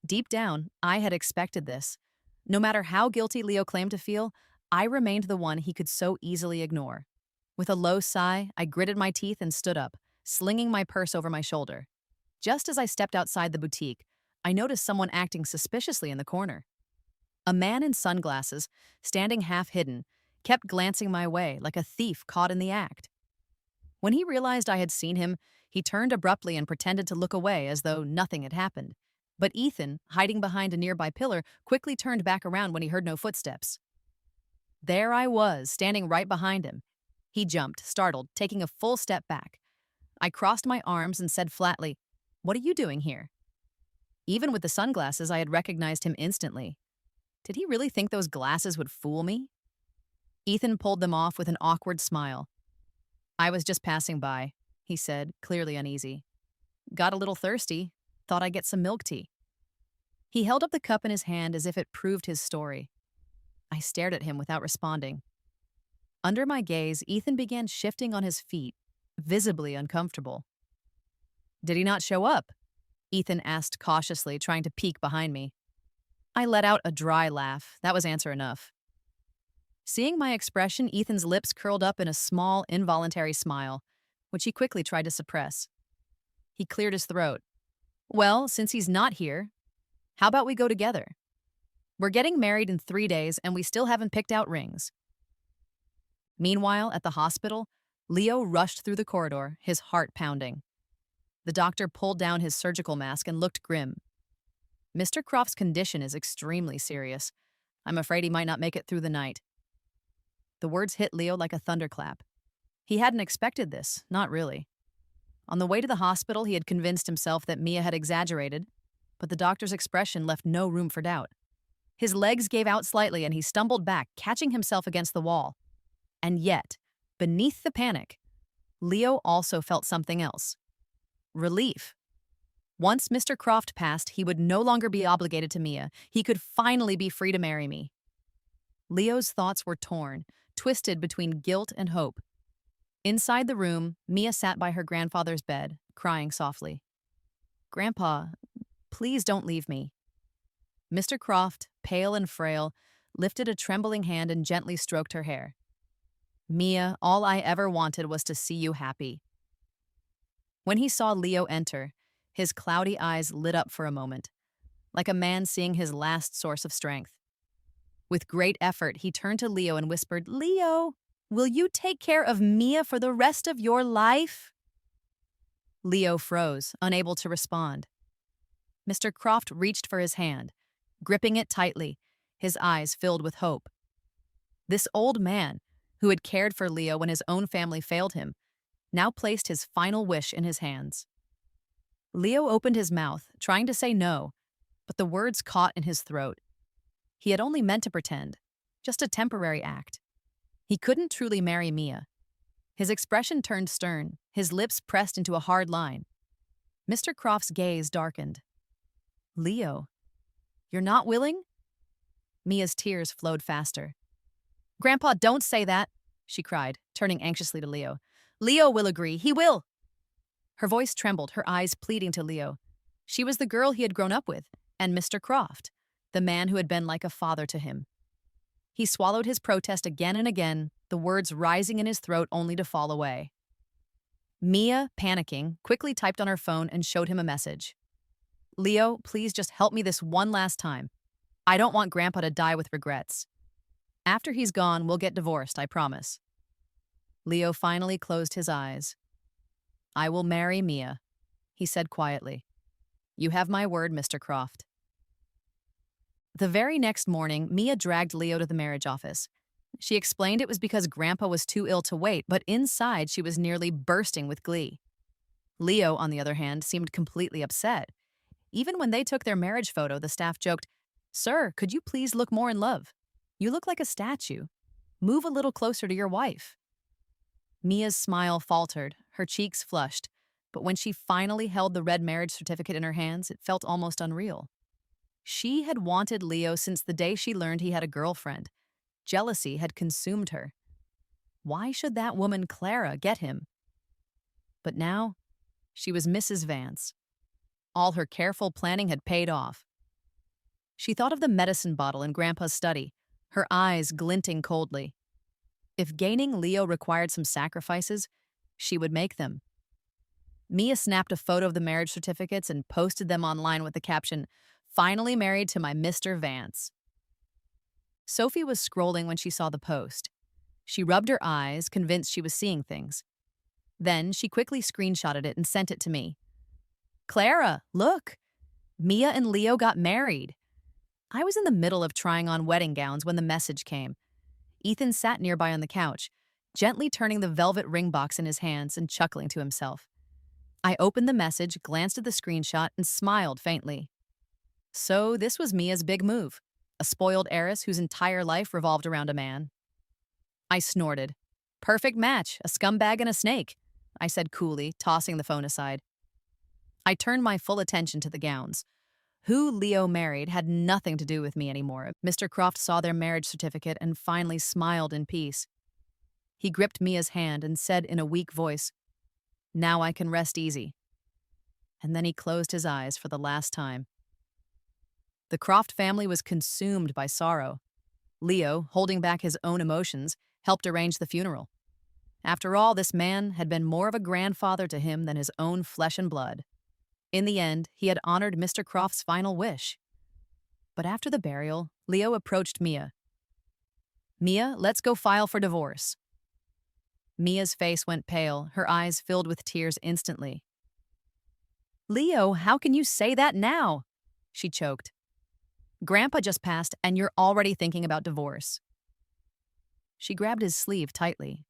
Deep down, I had expected this. No matter how guilty Leo claimed to feel, I remained the one he could so easily ignore. With a low sigh, I gritted my teeth and stood up, slinging my purse over my shoulder. Just as I stepped outside the boutique, I noticed someone acting suspiciously in the corner. A man in sunglasses, standing half hidden, kept glancing my way like a thief caught in the act. When he realized I had seen him, he turned abruptly and pretended to look away as though nothing had happened. But Ethan, hiding behind a nearby pillar, quickly turned back around when he heard no footsteps. There I was, standing right behind him. He jumped, startled, taking a full step back. I crossed my arms and said flatly, "What are you doing here?" Even with the sunglasses, I had recognized him instantly. Did he really think those glasses would fool me? Ethan pulled them off with an awkward smile. I was just passing by, he said, clearly uneasy. Got a little thirsty. Thought I'd get some milk tea. He held up the cup in his hand as if it proved his story. I stared at him without responding. Under my gaze, Ethan began shifting on his feet, visibly uncomfortable. Did he not show up? Ethan asked cautiously, trying to peek behind me. I let out a dry laugh. That was answer enough. Seeing my expression, Ethan's lips curled up in a small, involuntary smile, which he quickly tried to suppress. He cleared his throat. Well, since he's not here, how about we go together? We're getting married in 3 days, and we still haven't picked out rings. Meanwhile, at the hospital, Leo rushed through the corridor, his heart pounding. The doctor pulled down his surgical mask and looked grim. Mr. Croft's condition is extremely serious. I'm afraid he might not make it through the night. The words hit Leo like a thunderclap. He hadn't expected this, not really. On the way to the hospital, he had convinced himself that Mia had exaggerated, but the doctor's expression left no room for doubt. His legs gave out slightly and he stumbled back, catching himself against the wall. And yet, beneath the panic, Leo also felt something else. Relief. Once Mr. Croft passed, he would no longer be obligated to Mia. He could finally be free to marry me. Leo's thoughts were torn, twisted between guilt and hope. Inside the room, Mia sat by her grandfather's bed, crying softly. Grandpa, please don't leave me. Mr. Croft, pale and frail, lifted a trembling hand and gently stroked her hair. Mia, all I ever wanted was to see you happy. When he saw Leo enter, his cloudy eyes lit up for a moment, like a man seeing his last source of strength. With great effort, he turned to Leo and whispered, Leo, will you take care of Mia for the rest of your life? Leo froze, unable to respond. Mr. Croft reached for his hand, gripping it tightly, his eyes filled with hope. This old man, who had cared for Leo when his own family failed him, now placed his final wish in his hands. Leo opened his mouth, trying to say no, but the words caught in his throat. He had only meant to pretend, just a temporary act. He couldn't truly marry Mia. His expression turned stern, his lips pressed into a hard line. Mr. Croft's gaze darkened. Leo, you're not willing? Mia's tears flowed faster. Grandpa, don't say that, she cried, turning anxiously to Leo. Leo will agree. He will. Her voice trembled, her eyes pleading to Leo. She was the girl he had grown up with, and Mr. Croft, the man who had been like a father to him. He swallowed his protest again and again, the words rising in his throat only to fall away. Mia, panicking, quickly typed on her phone and showed him a message. Leo, please just help me this one last time. I don't want Grandpa to die with regrets. After he's gone, we'll get divorced, I promise. Leo finally closed his eyes. I will marry Mia, he said quietly. You have my word, Mr. Croft. The very next morning, Mia dragged Leo to the marriage office. She explained it was because Grandpa was too ill to wait, but inside she was nearly bursting with glee. Leo, on the other hand, seemed completely upset. Even when they took their marriage photo, the staff joked, Sir, could you please look more in love? You look like a statue. Move a little closer to your wife. Mia's smile faltered, her cheeks flushed, but when she finally held the red marriage certificate in her hands, it felt almost unreal. She had wanted Leo since the day she learned he had a girlfriend. Jealousy had consumed her. Why should that woman Clara get him? But now, she was Mrs. Vance. All her careful planning had paid off. She thought of the medicine bottle in Grandpa's study, her eyes glinting coldly. If gaining Leo required some sacrifices, she would make them. Mia snapped a photo of the marriage certificates and posted them online with the caption, Finally married to my Mr. Vance. Sophie was scrolling when she saw the post. She rubbed her eyes, convinced she was seeing things. Then she quickly screenshotted it and sent it to me. Clara, look! Mia and Leo got married. I was in the middle of trying on wedding gowns when the message came. Ethan sat nearby on the couch, gently turning the velvet ring box in his hands and chuckling to himself. I opened the message, glanced at the screenshot, and smiled faintly. So this was Mia's big move, a spoiled heiress whose entire life revolved around a man. I snorted. Perfect match, a scumbag and a snake, I said coolly, tossing the phone aside. I turned my full attention to the gowns. Who Leo married had nothing to do with me anymore. Mr. Croft saw their marriage certificate and finally smiled in peace. He gripped Mia's hand and said in a weak voice, Now I can rest easy. And then he closed his eyes for the last time. The Croft family was consumed by sorrow. Leo, holding back his own emotions, helped arrange the funeral. After all, this man had been more of a grandfather to him than his own flesh and blood. In the end, he had honored Mr. Croft's final wish. But after the burial, Leo approached Mia. Mia, let's go file for divorce. Mia's face went pale, her eyes filled with tears instantly. Leo, how can you say that now? She choked. Grandpa just passed, and you're already thinking about divorce. She grabbed his sleeve tightly.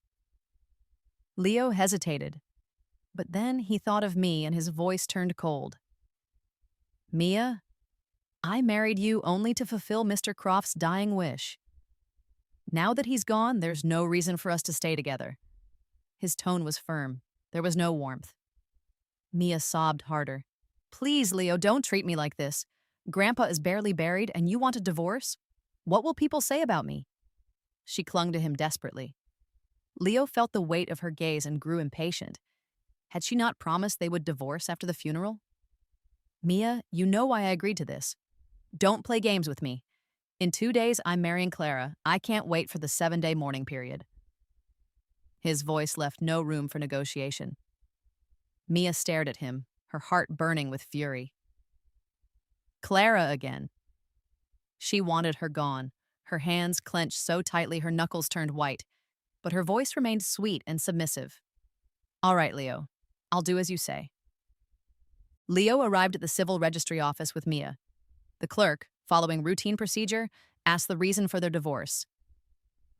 Leo hesitated, but then he thought of me and his voice turned cold. Mia, I married you only to fulfill Mr. Croft's dying wish. Now that he's gone, there's no reason for us to stay together. His tone was firm. There was no warmth. Mia sobbed harder. Please, Leo, don't treat me like this. Grandpa is barely buried and you want a divorce? What will people say about me? She clung to him desperately. Leo felt the weight of her gaze and grew impatient. Had she not promised they would divorce after the funeral? Mia, you know why I agreed to this. Don't play games with me. In 2 days, I'm marrying Clara. I can't wait for the 7-day mourning period. His voice left no room for negotiation. Mia stared at him, her heart burning with fury. Clara again. She wanted her gone, her hands clenched so tightly her knuckles turned white, but her voice remained sweet and submissive. All right, Leo. I'll do as you say. Leo arrived at the civil registry office with Mia. The clerk, following routine procedure, asked the reason for their divorce.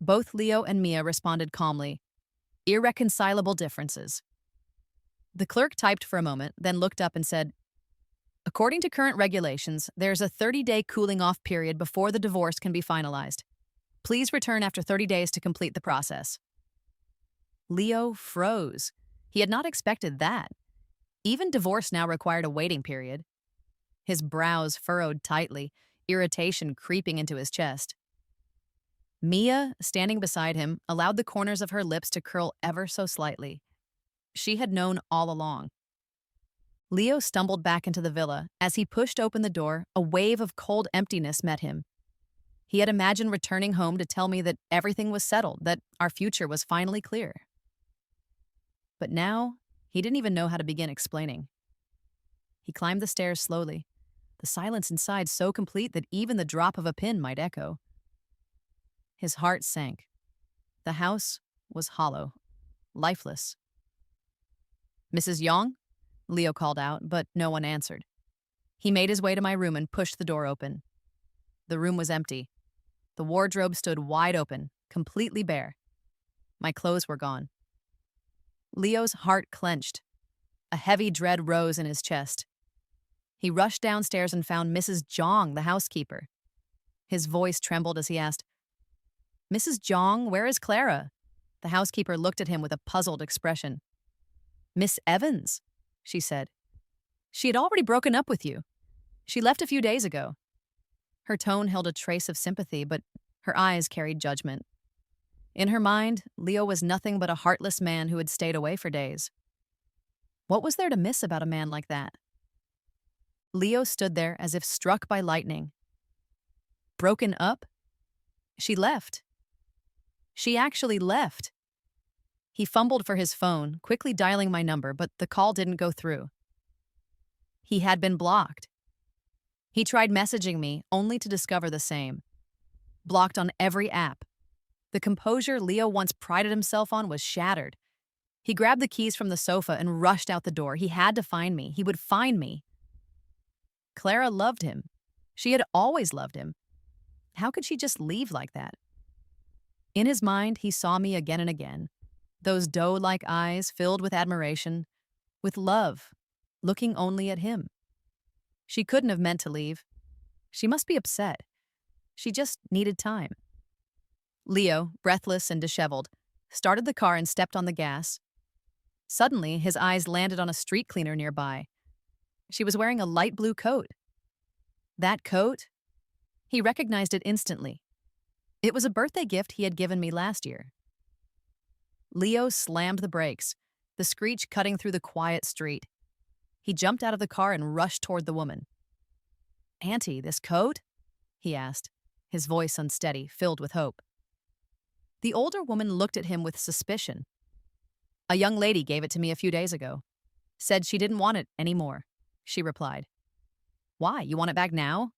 Both Leo and Mia responded calmly. Irreconcilable differences. The clerk typed for a moment, then looked up and said, according to current regulations, there's a 30-day cooling-off period before the divorce can be finalized. Please return after 30 days to complete the process. Leo froze. He had not expected that. Even divorce now required a waiting period. His brows furrowed tightly, irritation creeping into his chest. Mia, standing beside him, allowed the corners of her lips to curl ever so slightly. She had known all along. Leo stumbled back into the villa. As he pushed open the door, a wave of cold emptiness met him. He had imagined returning home to tell me that everything was settled, that our future was finally clear. But now, he didn't even know how to begin explaining. He climbed the stairs slowly, the silence inside so complete that even the drop of a pin might echo. His heart sank. The house was hollow, lifeless. Mrs. Yong? Leo called out, but no one answered. He made his way to my room and pushed the door open. The room was empty. The wardrobe stood wide open, completely bare. My clothes were gone. Leo's heart clenched. A heavy dread rose in his chest. He rushed downstairs and found Mrs. Jong, the housekeeper. His voice trembled as he asked, Mrs. Jong, where is Clara? The housekeeper looked at him with a puzzled expression. Miss Evans, she said. She had already broken up with you. She left a few days ago. Her tone held a trace of sympathy, but her eyes carried judgment. In her mind, Leo was nothing but a heartless man who had stayed away for days. What was there to miss about a man like that? Leo stood there as if struck by lightning. Broken up? She left. She actually left. He fumbled for his phone, quickly dialing my number, but the call didn't go through. He had been blocked. He tried messaging me, only to discover the same. Blocked on every app. The composure Leo once prided himself on was shattered. He grabbed the keys from the sofa and rushed out the door. He had to find me. He would find me. Clara loved him. She had always loved him. How could she just leave like that? In his mind, he saw me again and again. Those doe-like eyes filled with admiration, with love, looking only at him. She couldn't have meant to leave. She must be upset. She just needed time. Leo, breathless and disheveled, started the car and stepped on the gas. Suddenly, his eyes landed on a street cleaner nearby. She was wearing a light blue coat. That coat? He recognized it instantly. It was a birthday gift he had given me last year. Leo slammed the brakes, the screech cutting through the quiet street. He jumped out of the car and rushed toward the woman. Auntie, this coat? He asked, his voice unsteady, filled with hope. The older woman looked at him with suspicion. A young lady gave it to me a few days ago. Said she didn't want it anymore, she replied. Why, you want it back now?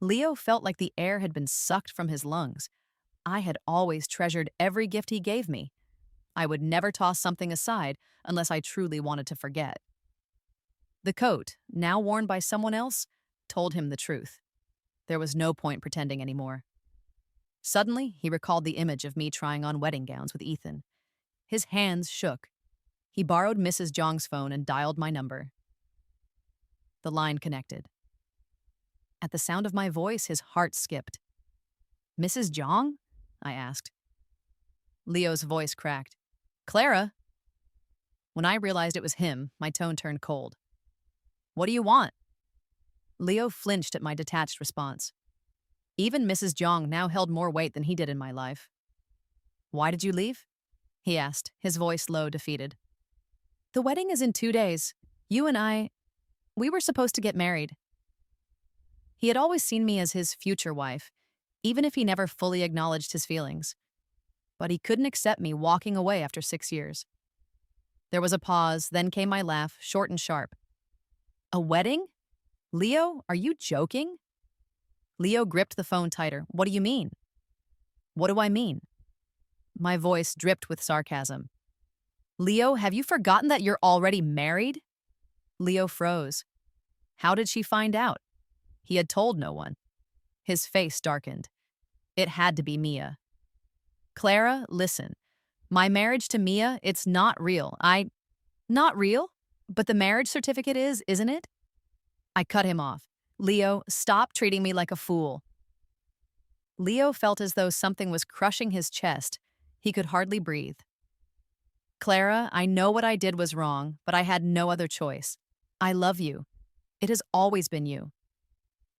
Leo felt like the air had been sucked from his lungs. I had always treasured every gift he gave me. I would never toss something aside unless I truly wanted to forget. The coat, now worn by someone else, told him the truth. There was no point pretending anymore. Suddenly, he recalled the image of me trying on wedding gowns with Ethan. His hands shook. He borrowed Mrs. Jong's phone and dialed my number. The line connected. At the sound of my voice, his heart skipped. Mrs. Jong? I asked. Leo's voice cracked. Clara? When I realized it was him, my tone turned cold. What do you want? Leo flinched at my detached response. Even Mrs. Jong now held more weight than he did in my life. Why did you leave? He asked, his voice low, defeated. The wedding is in 2 days. You and we were supposed to get married. He had always seen me as his future wife, even if he never fully acknowledged his feelings. But he couldn't accept me walking away after 6 years. There was a pause, then came my laugh, short and sharp. A wedding? Leo, are you joking? Leo gripped the phone tighter. What do you mean? What do I mean? My voice dripped with sarcasm. Leo, have you forgotten that you're already married? Leo froze. How did she find out? He had told no one. His face darkened. It had to be Mia. Clara, listen. My marriage to Mia, it's not real. Not real? But the marriage certificate is, isn't it? I cut him off. Leo, stop treating me like a fool. Leo felt as though something was crushing his chest. He could hardly breathe. Clara, I know what I did was wrong, but I had no other choice. I love you. It has always been you.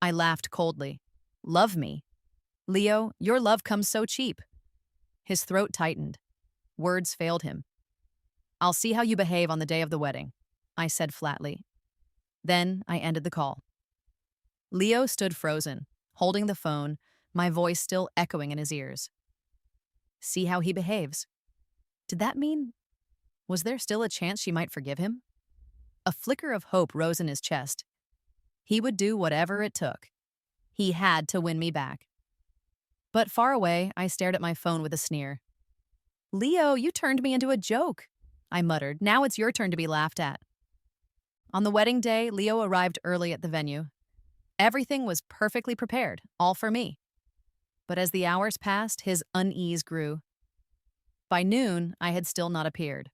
I laughed coldly. Love me? Leo, your love comes so cheap. His throat tightened. Words failed him. I'll see how you behave on the day of the wedding, I said flatly. Then I ended the call. Leo stood frozen, holding the phone, my voice still echoing in his ears. See how he behaves. Did that mean? Was there still a chance she might forgive him? A flicker of hope rose in his chest. He would do whatever it took. He had to win me back. But far away, I stared at my phone with a sneer. Leo, you turned me into a joke, I muttered. Now it's your turn to be laughed at. On the wedding day, Leo arrived early at the venue. Everything was perfectly prepared, all for me. But as the hours passed, his unease grew. By noon, I had still not appeared.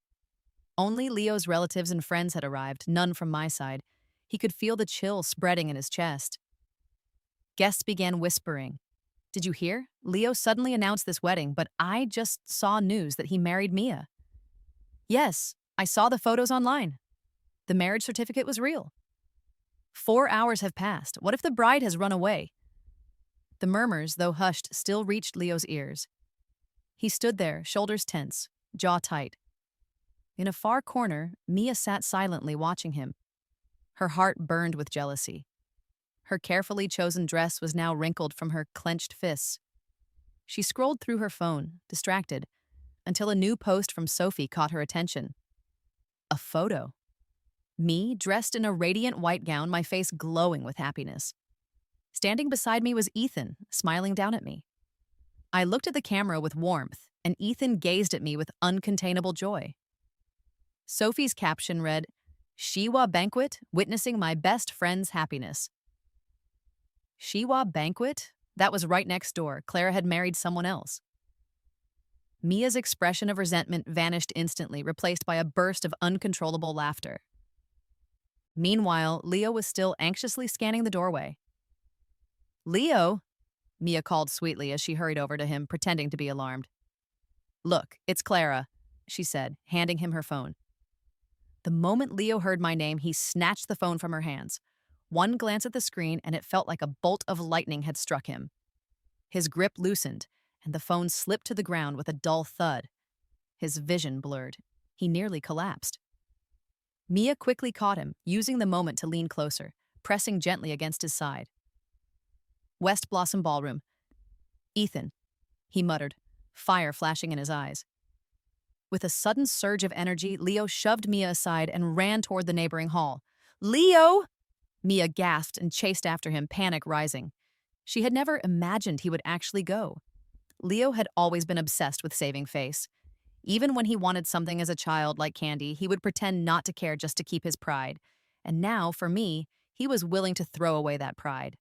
Only Leo's relatives and friends had arrived, none from my side. He could feel the chill spreading in his chest. Guests began whispering. Did you hear? Leo suddenly announced this wedding, but I just saw news that he married Mia. Yes, I saw the photos online. The marriage certificate was real. 4 hours have passed. What if the bride has run away? The murmurs, though hushed, still reached Leo's ears. He stood there, shoulders tense, jaw tight. In a far corner, Mia sat silently watching him. Her heart burned with jealousy. Her carefully chosen dress was now wrinkled from her clenched fists. She scrolled through her phone, distracted, until a new post from Sophie caught her attention. A photo. Me, dressed in a radiant white gown, my face glowing with happiness. Standing beside me was Ethan, smiling down at me. I looked at the camera with warmth, and Ethan gazed at me with uncontainable joy. Sophie's caption read, Shiwa Banquet, witnessing my best friend's happiness. Shiwa Banquet? That was right next door. Clara had married someone else. Mia's expression of resentment vanished instantly, replaced by a burst of uncontrollable laughter. Meanwhile, Leo was still anxiously scanning the doorway. Leo, Mia called sweetly as she hurried over to him, pretending to be alarmed. Look, it's Clara, she said, handing him her phone. The moment Leo heard my name, he snatched the phone from her hands. One glance at the screen, and it felt like a bolt of lightning had struck him. His grip loosened, and the phone slipped to the ground with a dull thud. His vision blurred. He nearly collapsed. Mia quickly caught him, using the moment to lean closer, pressing gently against his side. West Blossom Ballroom. Ethan, he muttered, fire flashing in his eyes. With a sudden surge of energy, Leo shoved Mia aside and ran toward the neighboring hall. Leo! Mia gasped and chased after him, panic rising. She had never imagined he would actually go. Leo had always been obsessed with saving face. Even when he wanted something as a child like candy, he would pretend not to care just to keep his pride. And now, for me, he was willing to throw away that pride.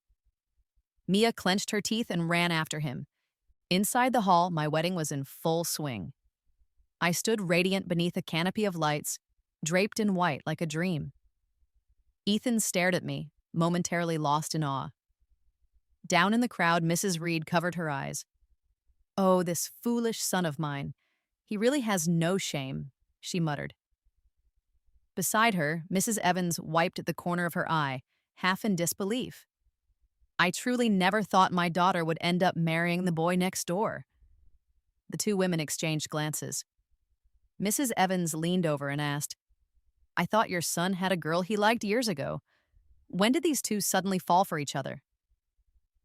Mia clenched her teeth and ran after him. Inside the hall, my wedding was in full swing. I stood radiant beneath a canopy of lights, draped in white like a dream. Ethan stared at me, momentarily lost in awe. Down in the crowd, Mrs. Reed covered her eyes. Oh, this foolish son of mine. He really has no shame, she muttered. Beside her, Mrs. Evans wiped at the corner of her eye, half in disbelief. I truly never thought my daughter would end up marrying the boy next door. The two women exchanged glances. Mrs. Evans leaned over and asked, I thought your son had a girl he liked years ago. When did these two suddenly fall for each other?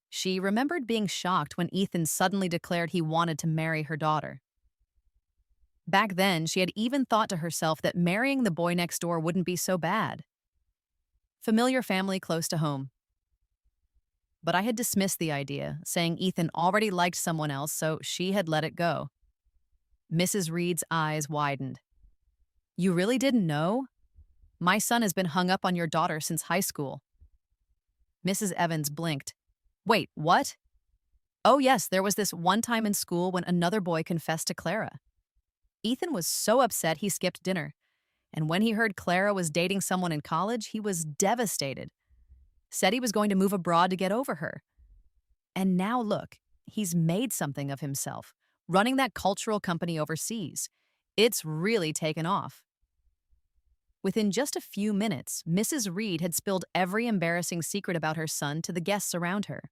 She remembered being shocked when Ethan suddenly declared he wanted to marry her daughter. Back then, she had even thought to herself that marrying the boy next door wouldn't be so bad. Familiar family close to home. But I had dismissed the idea, saying Ethan already liked someone else, so she had let it go. Mrs. Reed's eyes widened. You really didn't know? My son has been hung up on your daughter since high school. Mrs. Evans blinked. Wait, what? Oh yes, there was this one time in school when another boy confessed to Clara. Ethan was so upset he skipped dinner, and when he heard Clara was dating someone in college, he was devastated. Said he was going to move abroad to get over her. And now look, he's made something of himself, running that cultural company overseas. It's really taken off. Within just a few minutes, Mrs. Reed had spilled every embarrassing secret about her son to the guests around her.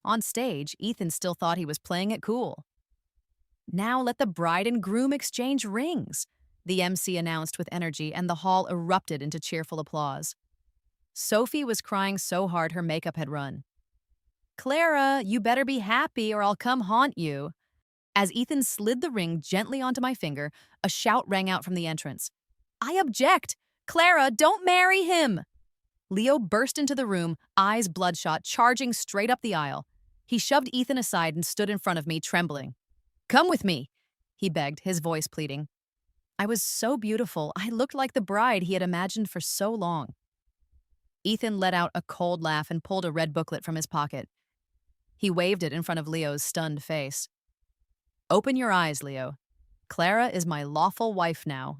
On stage, Ethan still thought he was playing it cool. Now let the bride and groom exchange rings, the MC announced with energy, and the hall erupted into cheerful applause. Sophie was crying so hard her makeup had run. Clara, you better be happy or I'll come haunt you. As Ethan slid the ring gently onto my finger, a shout rang out from the entrance. I object! Clara, don't marry him! Leo burst into the room, eyes bloodshot, charging straight up the aisle. He shoved Ethan aside and stood in front of me, trembling. Come with me, he begged, his voice pleading. I was so beautiful, I looked like the bride he had imagined for so long. Ethan let out a cold laugh and pulled a red booklet from his pocket. He waved it in front of Leo's stunned face. Open your eyes, Leo. Clara is my lawful wife now.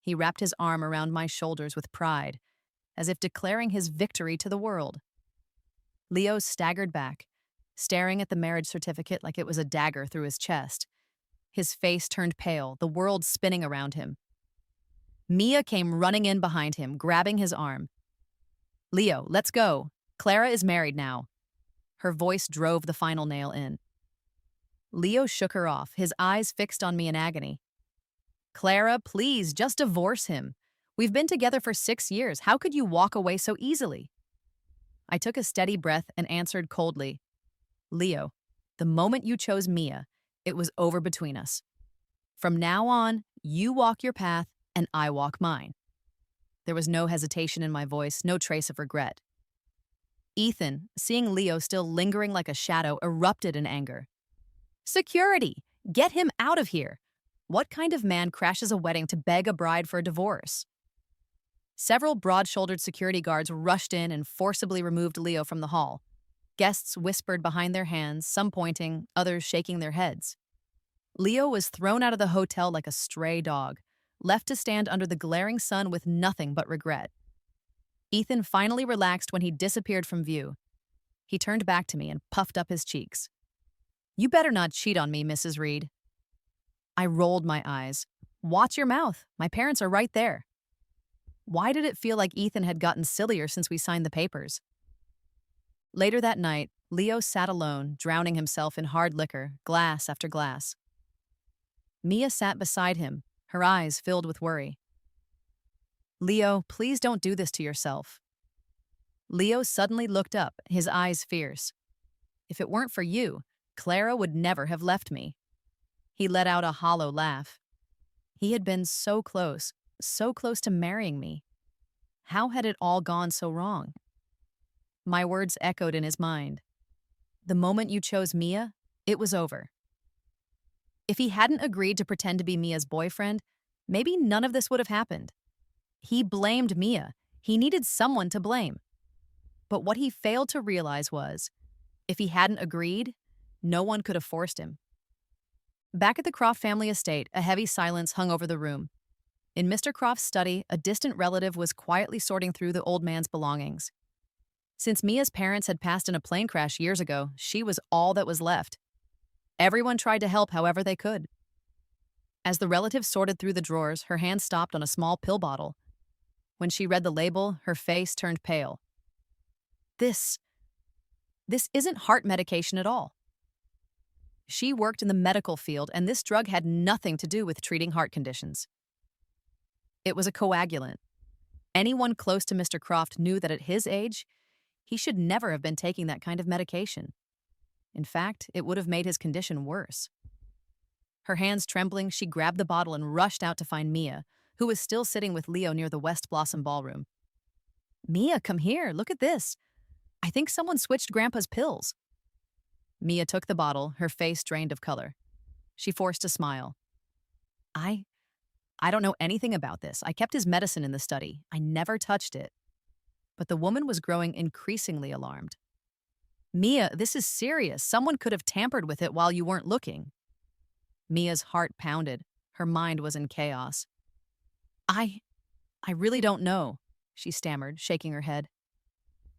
He wrapped his arm around my shoulders with pride, as if declaring his victory to the world. Leo staggered back, staring at the marriage certificate like it was a dagger through his chest. His face turned pale, the world spinning around him. Mia came running in behind him, grabbing his arm. Leo, let's go. Clara is married now. Her voice drove the final nail in. Leo shook her off, his eyes fixed on me in agony. Clara, please, just divorce him. We've been together for 6 years. How could you walk away so easily? I took a steady breath and answered coldly. Leo, the moment you chose Mia, it was over between us. From now on, you walk your path and I walk mine. There was no hesitation in my voice, no trace of regret. Ethan, seeing Leo still lingering like a shadow, erupted in anger. Security! Get him out of here! What kind of man crashes a wedding to beg a bride for a divorce? Several broad-shouldered security guards rushed in and forcibly removed Leo from the hall. Guests whispered behind their hands, some pointing, others shaking their heads. Leo was thrown out of the hotel like a stray dog, left to stand under the glaring sun with nothing but regret. Ethan finally relaxed when he disappeared from view. He turned back to me and puffed up his cheeks. You better not cheat on me, Mrs. Reed. I rolled my eyes. Watch your mouth. My parents are right there. Why did it feel like Ethan had gotten sillier since we signed the papers? Later that night, Leo sat alone, drowning himself in hard liquor, glass after glass. Mia sat beside him, her eyes filled with worry. Leo, please don't do this to yourself. Leo suddenly looked up, his eyes fierce. If it weren't for you, Clara would never have left me. He let out a hollow laugh. He had been so close to marrying me. How had it all gone so wrong? My words echoed in his mind. The moment you chose Mia, it was over. If he hadn't agreed to pretend to be Mia's boyfriend, maybe none of this would have happened. He blamed Mia. He needed someone to blame. But what he failed to realize was, if he hadn't agreed, no one could have forced him. Back at the Croft family estate, a heavy silence hung over the room. In Mr. Croft's study, a distant relative was quietly sorting through the old man's belongings. Since Mia's parents had passed in a plane crash years ago, she was all that was left. Everyone tried to help however they could. As the relative sorted through the drawers, her hand stopped on a small pill bottle. When she read the label, her face turned pale. This isn't heart medication at all. She worked in the medical field, and this drug had nothing to do with treating heart conditions. It was a coagulant. Anyone close to Mr. Croft knew that at his age, he should never have been taking that kind of medication. In fact, it would have made his condition worse. Her hands trembling, she grabbed the bottle and rushed out to find Mia, who was still sitting with Leo near the West Blossom Ballroom. "Mia, come here. Look at this. I think someone switched Grandpa's pills." Mia took the bottle, her face drained of color. She forced a smile. I I don't know anything about this. I kept his medicine in the study. I never touched it." But the woman was growing increasingly alarmed. "Mia, this is serious. Someone could have tampered with it while you weren't looking." Mia's heart pounded. Her mind was in chaos. I I really don't know," she stammered, shaking her head.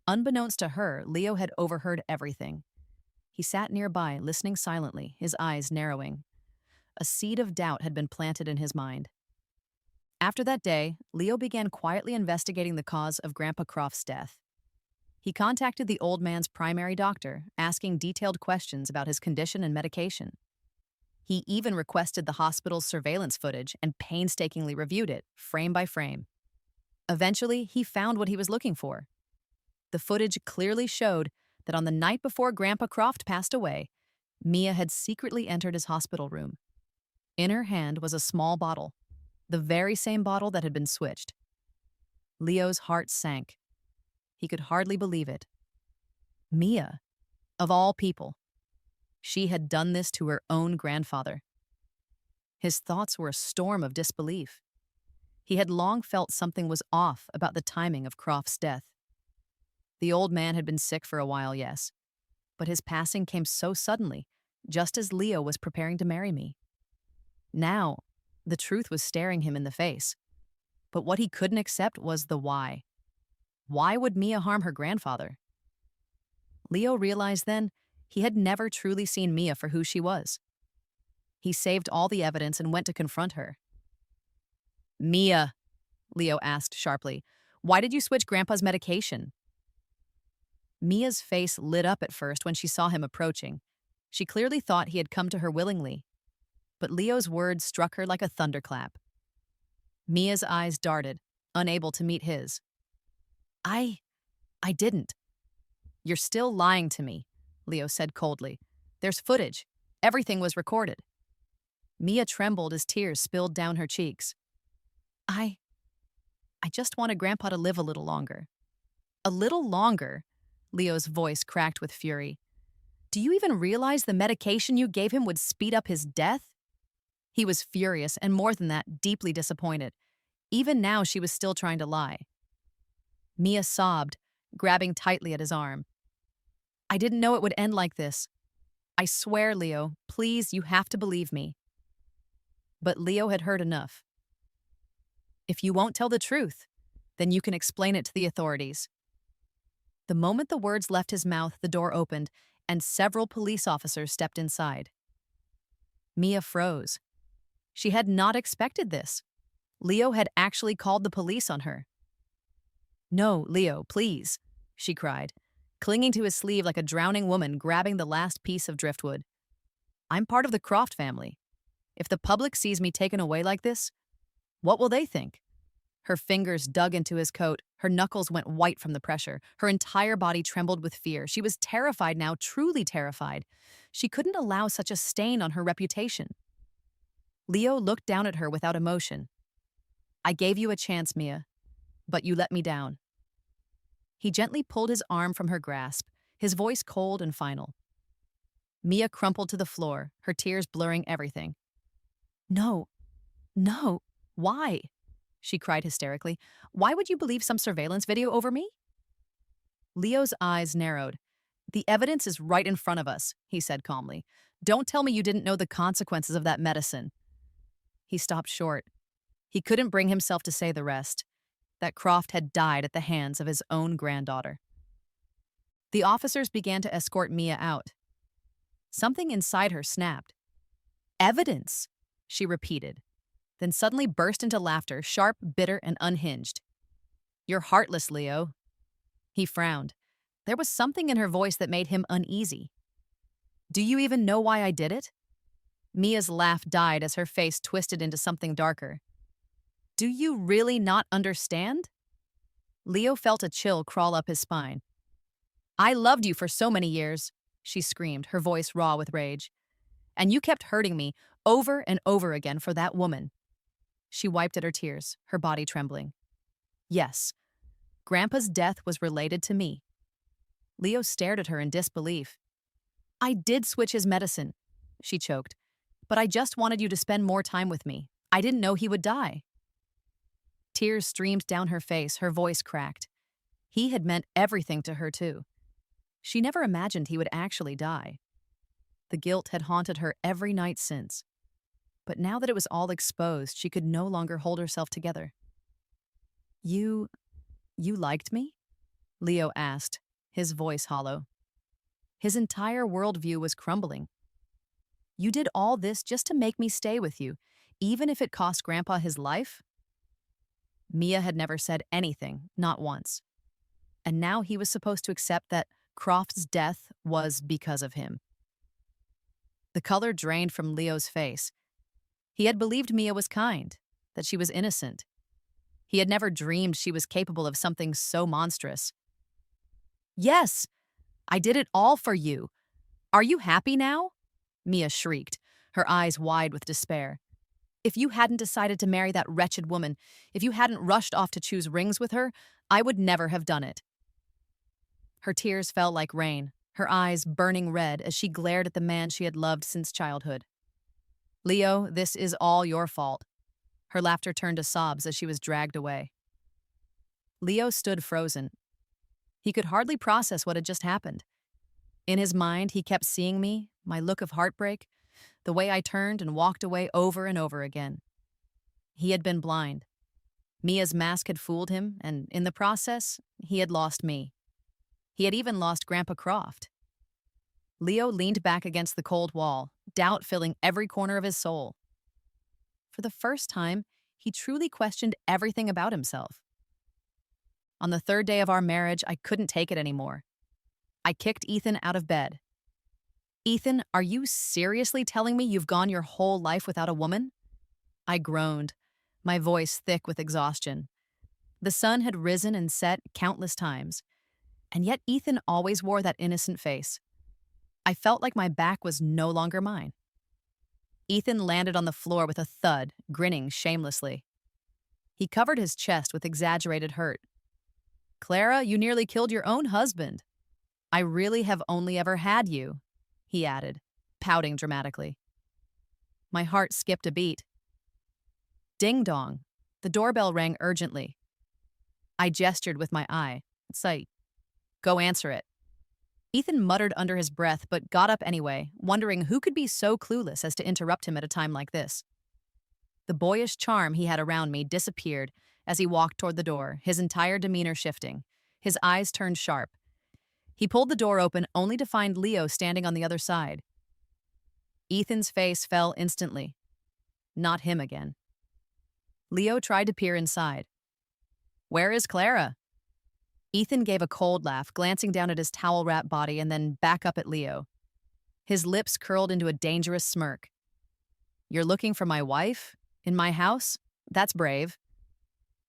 Unbeknownst to her, Leo had overheard everything. He sat nearby, listening silently, his eyes narrowing. A seed of doubt had been planted in his mind. After that day, Leo began quietly investigating the cause of Grandpa Croft's death. He contacted the old man's primary doctor, asking detailed questions about his condition and medication. He even requested the hospital's surveillance footage and painstakingly reviewed it, frame by frame. Eventually, he found what he was looking for. The footage clearly showed that on the night before Grandpa Croft passed away, Mia had secretly entered his hospital room. In her hand was a small bottle, the very same bottle that had been switched. Leo's heart sank. He could hardly believe it. Mia, of all people, she had done this to her own grandfather. His thoughts were a storm of disbelief. He had long felt something was off about the timing of Croft's death. The old man had been sick for a while, yes, but his passing came so suddenly, just as Leo was preparing to marry me. Now, the truth was staring him in the face. But what he couldn't accept was the why. Why would Mia harm her grandfather? Leo realized then he had never truly seen Mia for who she was. He saved all the evidence and went to confront her. "Mia," Leo asked sharply, "why did you switch Grandpa's medication?" Mia's face lit up at first when she saw him approaching. She clearly thought he had come to her willingly. But Leo's words struck her like a thunderclap. Mia's eyes darted, unable to meet his. I didn't." "You're still lying to me," Leo said coldly. "There's footage. Everything was recorded." Mia trembled as tears spilled down her cheeks. I just wanted Grandpa to live a little longer." "A little longer?" Leo's voice cracked with fury. "Do you even realize the medication you gave him would speed up his death?" He was furious, and more than that, deeply disappointed. Even now, she was still trying to lie. Mia sobbed, grabbing tightly at his arm. "I didn't know it would end like this. I swear, Leo, please, you have to believe me." But Leo had heard enough. "If you won't tell the truth, then you can explain it to the authorities." The moment the words left his mouth, the door opened, and several police officers stepped inside. Mia froze. She had not expected this. Leo had actually called the police on her. "No, Leo, please," she cried, clinging to his sleeve like a drowning woman grabbing the last piece of driftwood. "I'm part of the Croft family. If the public sees me taken away like this, what will they think?" Her fingers dug into his coat. Her knuckles went white from the pressure. Her entire body trembled with fear. She was terrified now, truly terrified. She couldn't allow such a stain on her reputation. Leo looked down at her without emotion. "I gave you a chance, Mia, but you let me down." He gently pulled his arm from her grasp, his voice cold and final. Mia crumpled to the floor, her tears blurring everything. No, why?" she cried hysterically. "Why would you believe some surveillance video over me?" Leo's eyes narrowed. "The evidence is right in front of us," he said calmly. "Don't tell me you didn't know the consequences of that medicine." He stopped short. He couldn't bring himself to say the rest, that Croft had died at the hands of his own granddaughter. The officers began to escort Mia out. Something inside her snapped. "Evidence," she repeated, then suddenly burst into laughter, sharp, bitter, and unhinged. "You're heartless, Leo." He frowned. There was something in her voice that made him uneasy. Do you even know why I did it? Mia's laugh died as her face twisted into something darker. Do you really not understand? Leo felt a chill crawl up his spine. I loved you for so many years, she screamed, her voice raw with rage. And you kept hurting me over and over again for that woman. She wiped at her tears, her body trembling. Yes, Grandpa's death was related to me. Leo stared at her in disbelief. I did switch his medicine, she choked, but I just wanted you to spend more time with me. I didn't know he would die. Tears streamed down her face, her voice cracked. He had meant everything to her, too. She never imagined he would actually die. The guilt had haunted her every night since. But now that it was all exposed, she could no longer hold herself together. You liked me? Leo asked, his voice hollow. His entire worldview was crumbling. You did all this just to make me stay with you, even if it cost Grandpa his life? Mia had never said anything, not once. And now he was supposed to accept that Croft's death was because of him. The color drained from Leo's face. He had believed Mia was kind, that she was innocent. He had never dreamed she was capable of something so monstrous. Yes, I did it all for you. Are you happy now? Mia shrieked, her eyes wide with despair. If you hadn't decided to marry that wretched woman, if you hadn't rushed off to choose rings with her, I would never have done it. Her tears fell like rain, her eyes burning red as she glared at the man she had loved since childhood. Leo, this is all your fault. Her laughter turned to sobs as she was dragged away. Leo stood frozen. He could hardly process what had just happened. In his mind, he kept seeing me, my look of heartbreak, the way I turned and walked away over and over again. He had been blind. Mia's mask had fooled him, and in the process, he had lost me. He had even lost Grandpa Croft. Leo leaned back against the cold wall, doubt filling every corner of his soul. For the first time, he truly questioned everything about himself. On the third day of our marriage, I couldn't take it anymore. I kicked Ethan out of bed. Ethan, are you seriously telling me you've gone your whole life without a woman? I groaned, my voice thick with exhaustion. The sun had risen and set countless times, and yet Ethan always wore that innocent face. I felt like my back was no longer mine. Ethan landed on the floor with a thud, grinning shamelessly. He covered his chest with exaggerated hurt. Clara, you nearly killed your own husband. I really have only ever had you, he added, pouting dramatically. My heart skipped a beat. Ding dong. The doorbell rang urgently. I gestured with my eye. Say, go answer it. Ethan muttered under his breath but got up anyway, wondering who could be so clueless as to interrupt him at a time like this. The boyish charm he had around me disappeared as he walked toward the door, his entire demeanor shifting. His eyes turned sharp. He pulled the door open only to find Leo standing on the other side. Ethan's face fell instantly. Not him again. Leo tried to peer inside. Where is Clara? Ethan gave a cold laugh, glancing down at his towel-wrapped body and then back up at Leo. His lips curled into a dangerous smirk. You're looking for my wife? In my house? That's brave.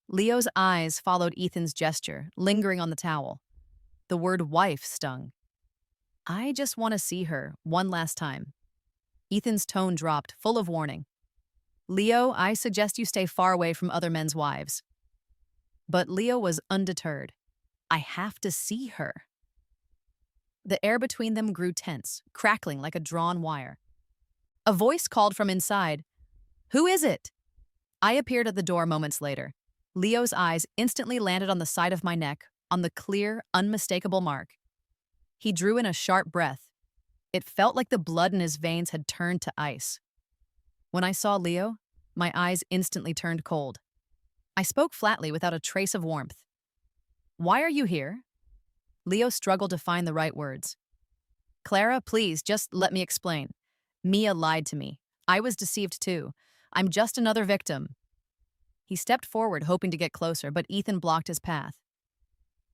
Leo's eyes followed Ethan's gesture, lingering on the towel. The word wife stung. I just want to see her one last time. Ethan's tone dropped, full of warning. Leo, I suggest you stay far away from other men's wives. But Leo was undeterred. I have to see her. The air between them grew tense, crackling like a drawn wire. A voice called from inside. Who is it? I appeared at the door moments later. Leo's eyes instantly landed on the side of my neck, on the clear, unmistakable mark. He drew in a sharp breath. It felt like the blood in his veins had turned to ice. When I saw Leo, my eyes instantly turned cold. I spoke flatly without a trace of warmth. Why are you here? Leo struggled to find the right words. Clara, please, just let me explain. Mia lied to me. I was deceived too. I'm just another victim. He stepped forward, hoping to get closer, but Ethan blocked his path.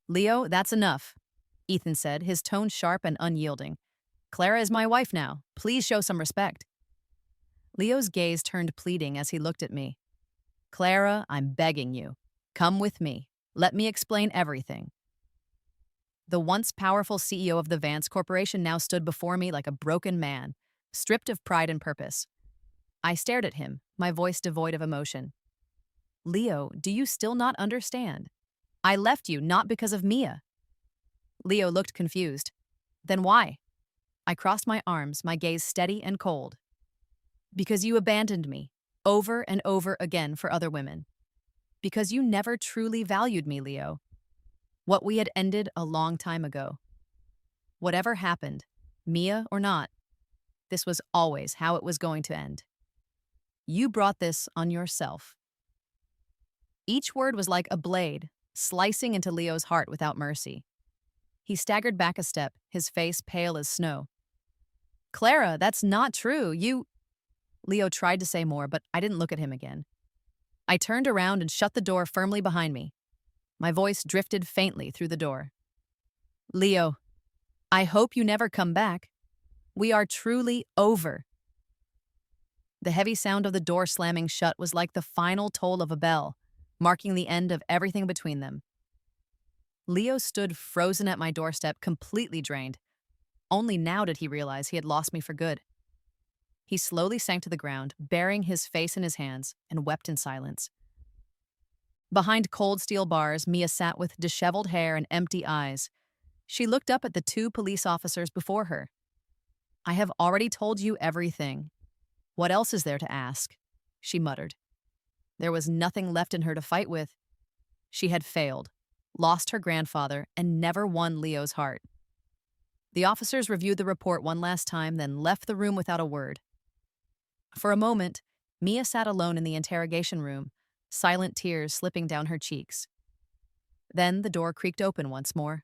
Leo, that's enough, Ethan said, his tone sharp and unyielding. Clara is my wife now. Please show some respect. Leo's gaze turned pleading as he looked at me. Clara, I'm begging you. Come with me. Let me explain everything. The once powerful CEO of the Vance Corporation now stood before me like a broken man, stripped of pride and purpose. I stared at him, my voice devoid of emotion. Leo, do you still not understand? I left you not because of Mia. Leo looked confused. Then why? I crossed my arms, my gaze steady and cold. Because you abandoned me, over and over again for other women. Because you never truly valued me, Leo. What we had ended a long time ago. Whatever happened, Mia or not, this was always how it was going to end. You brought this on yourself. Each word was like a blade, slicing into Leo's heart without mercy. He staggered back a step, his face pale as snow. Clara, that's not true. Leo tried to say more, but I didn't look at him again. I turned around and shut the door firmly behind me. My voice drifted faintly through the door. Leo, I hope you never come back. We are truly over. The heavy sound of the door slamming shut was like the final toll of a bell, marking the end of everything between them. Leo stood frozen at my doorstep, completely drained. Only now did he realize he had lost me for good. He slowly sank to the ground, burying his face in his hands, and wept in silence. Behind cold steel bars, Mia sat with disheveled hair and empty eyes. She looked up at the two police officers before her. I have already told you everything. What else is there to ask? She muttered. There was nothing left in her to fight with. She had failed, lost her grandfather, and never won Leo's heart. The officers reviewed the report one last time, then left the room without a word. For a moment, Mia sat alone in the interrogation room, silent tears slipping down her cheeks. Then the door creaked open once more.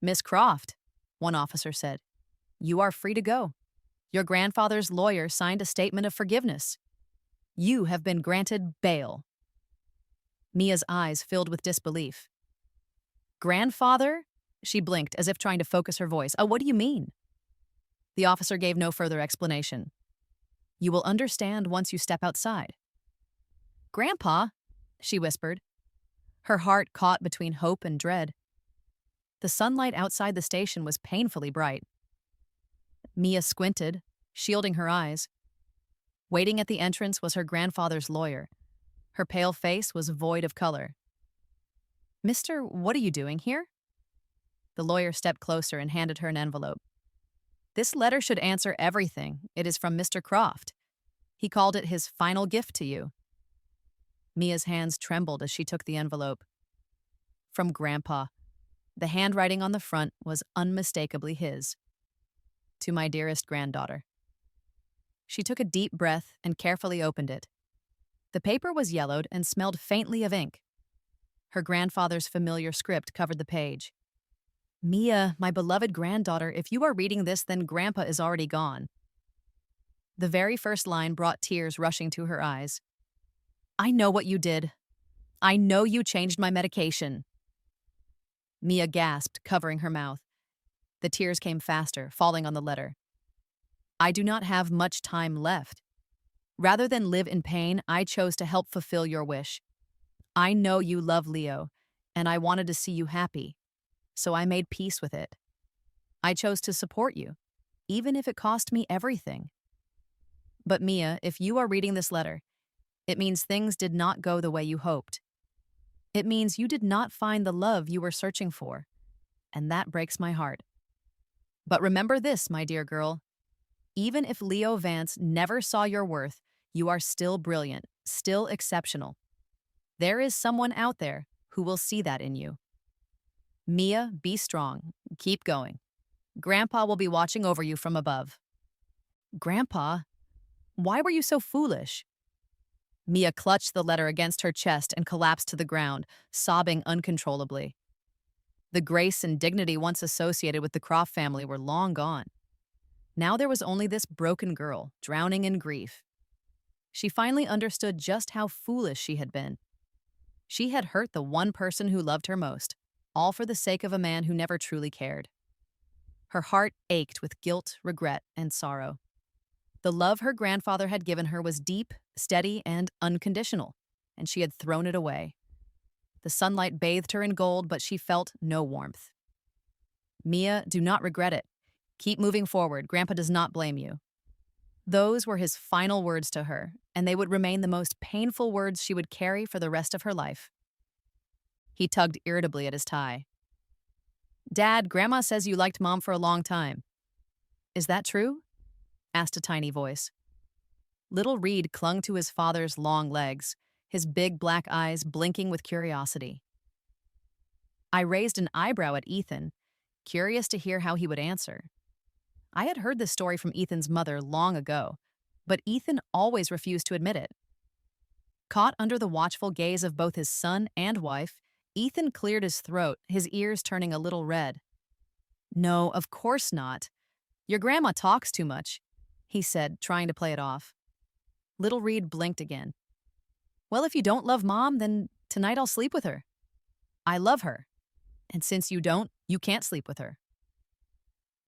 Miss Croft, one officer said, you are free to go. Your grandfather's lawyer signed a statement of forgiveness. You have been granted bail. Mia's eyes filled with disbelief. Grandfather? She blinked as if trying to focus her voice. Oh, what do you mean? The officer gave no further explanation. You will understand once you step outside. Grandpa, she whispered. Her heart caught between hope and dread. The sunlight outside the station was painfully bright. Mia squinted, shielding her eyes. Waiting at the entrance was her grandfather's lawyer. Her pale face was void of color. Mister, what are you doing here? The lawyer stepped closer and handed her an envelope. This letter should answer everything. It is from Mr. Croft. He called it his final gift to you. Mia's hands trembled as she took the envelope. From Grandpa. The handwriting on the front was unmistakably his. To my dearest granddaughter. She took a deep breath and carefully opened it. The paper was yellowed and smelled faintly of ink. Her grandfather's familiar script covered the page. Mia, my beloved granddaughter, if you are reading this, then Grandpa is already gone. The very first line brought tears rushing to her eyes. I know what you did. I know you changed my medication. Mia gasped, covering her mouth. The tears came faster, falling on the letter. I do not have much time left. Rather than live in pain, I chose to help fulfill your wish. I know you love Leo, and I wanted to see you happy, so I made peace with it. I chose to support you, even if it cost me everything. But Mia, if you are reading this letter, it means things did not go the way you hoped. It means you did not find the love you were searching for, and that breaks my heart. But remember this, my dear girl. Even if Leo Vance never saw your worth, you are still brilliant, still exceptional. There is someone out there who will see that in you. Mia, be strong. Keep going. Grandpa will be watching over you from above. Grandpa? Why were you so foolish? Mia clutched the letter against her chest and collapsed to the ground, sobbing uncontrollably. The grace and dignity once associated with the Croft family were long gone. Now there was only this broken girl, drowning in grief. She finally understood just how foolish she had been. She had hurt the one person who loved her most, all for the sake of a man who never truly cared. Her heart ached with guilt, regret, and sorrow. The love her grandfather had given her was deep, steady, and unconditional, and she had thrown it away. The sunlight bathed her in gold, but she felt no warmth. Mia, do not regret it. Keep moving forward. Grandpa does not blame you. Those were his final words to her, and they would remain the most painful words she would carry for the rest of her life. He tugged irritably at his tie. Dad, Grandma says you liked Mom for a long time. Is that true? Asked a tiny voice. Little Reed clung to his father's long legs, his big black eyes blinking with curiosity. I raised an eyebrow at Ethan, curious to hear how he would answer. I had heard this story from Ethan's mother long ago, but Ethan always refused to admit it. Caught under the watchful gaze of both his son and wife, Ethan cleared his throat, his ears turning a little red. No, of course not. Your grandma talks too much, he said, trying to play it off. Little Reed blinked again. Well, if you don't love Mom, then tonight I'll sleep with her. I love her. And since you don't, you can't sleep with her.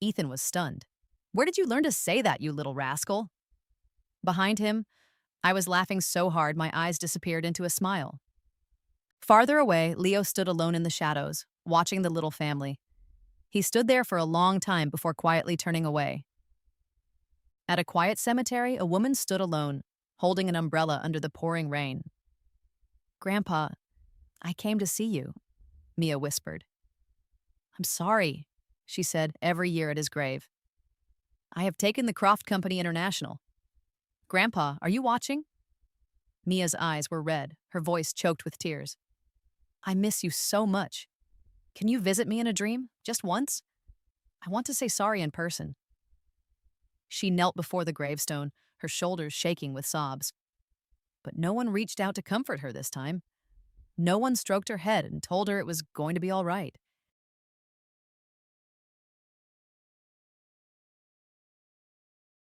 Ethan was stunned. Where did you learn to say that, you little rascal? Behind him, I was laughing so hard my eyes disappeared into a smile. Farther away, Leo stood alone in the shadows, watching the little family. He stood there for a long time before quietly turning away. At a quiet cemetery, a woman stood alone, holding an umbrella under the pouring rain. Grandpa, I came to see you, Mia whispered. I'm sorry, she said every year at his grave. I have taken the Croft Company International. Grandpa, are you watching? Mia's eyes were red, her voice choked with tears. I miss you so much. Can you visit me in a dream, just once? I want to say sorry in person. She knelt before the gravestone, her shoulders shaking with sobs. But no one reached out to comfort her this time. No one stroked her head and told her it was going to be all right.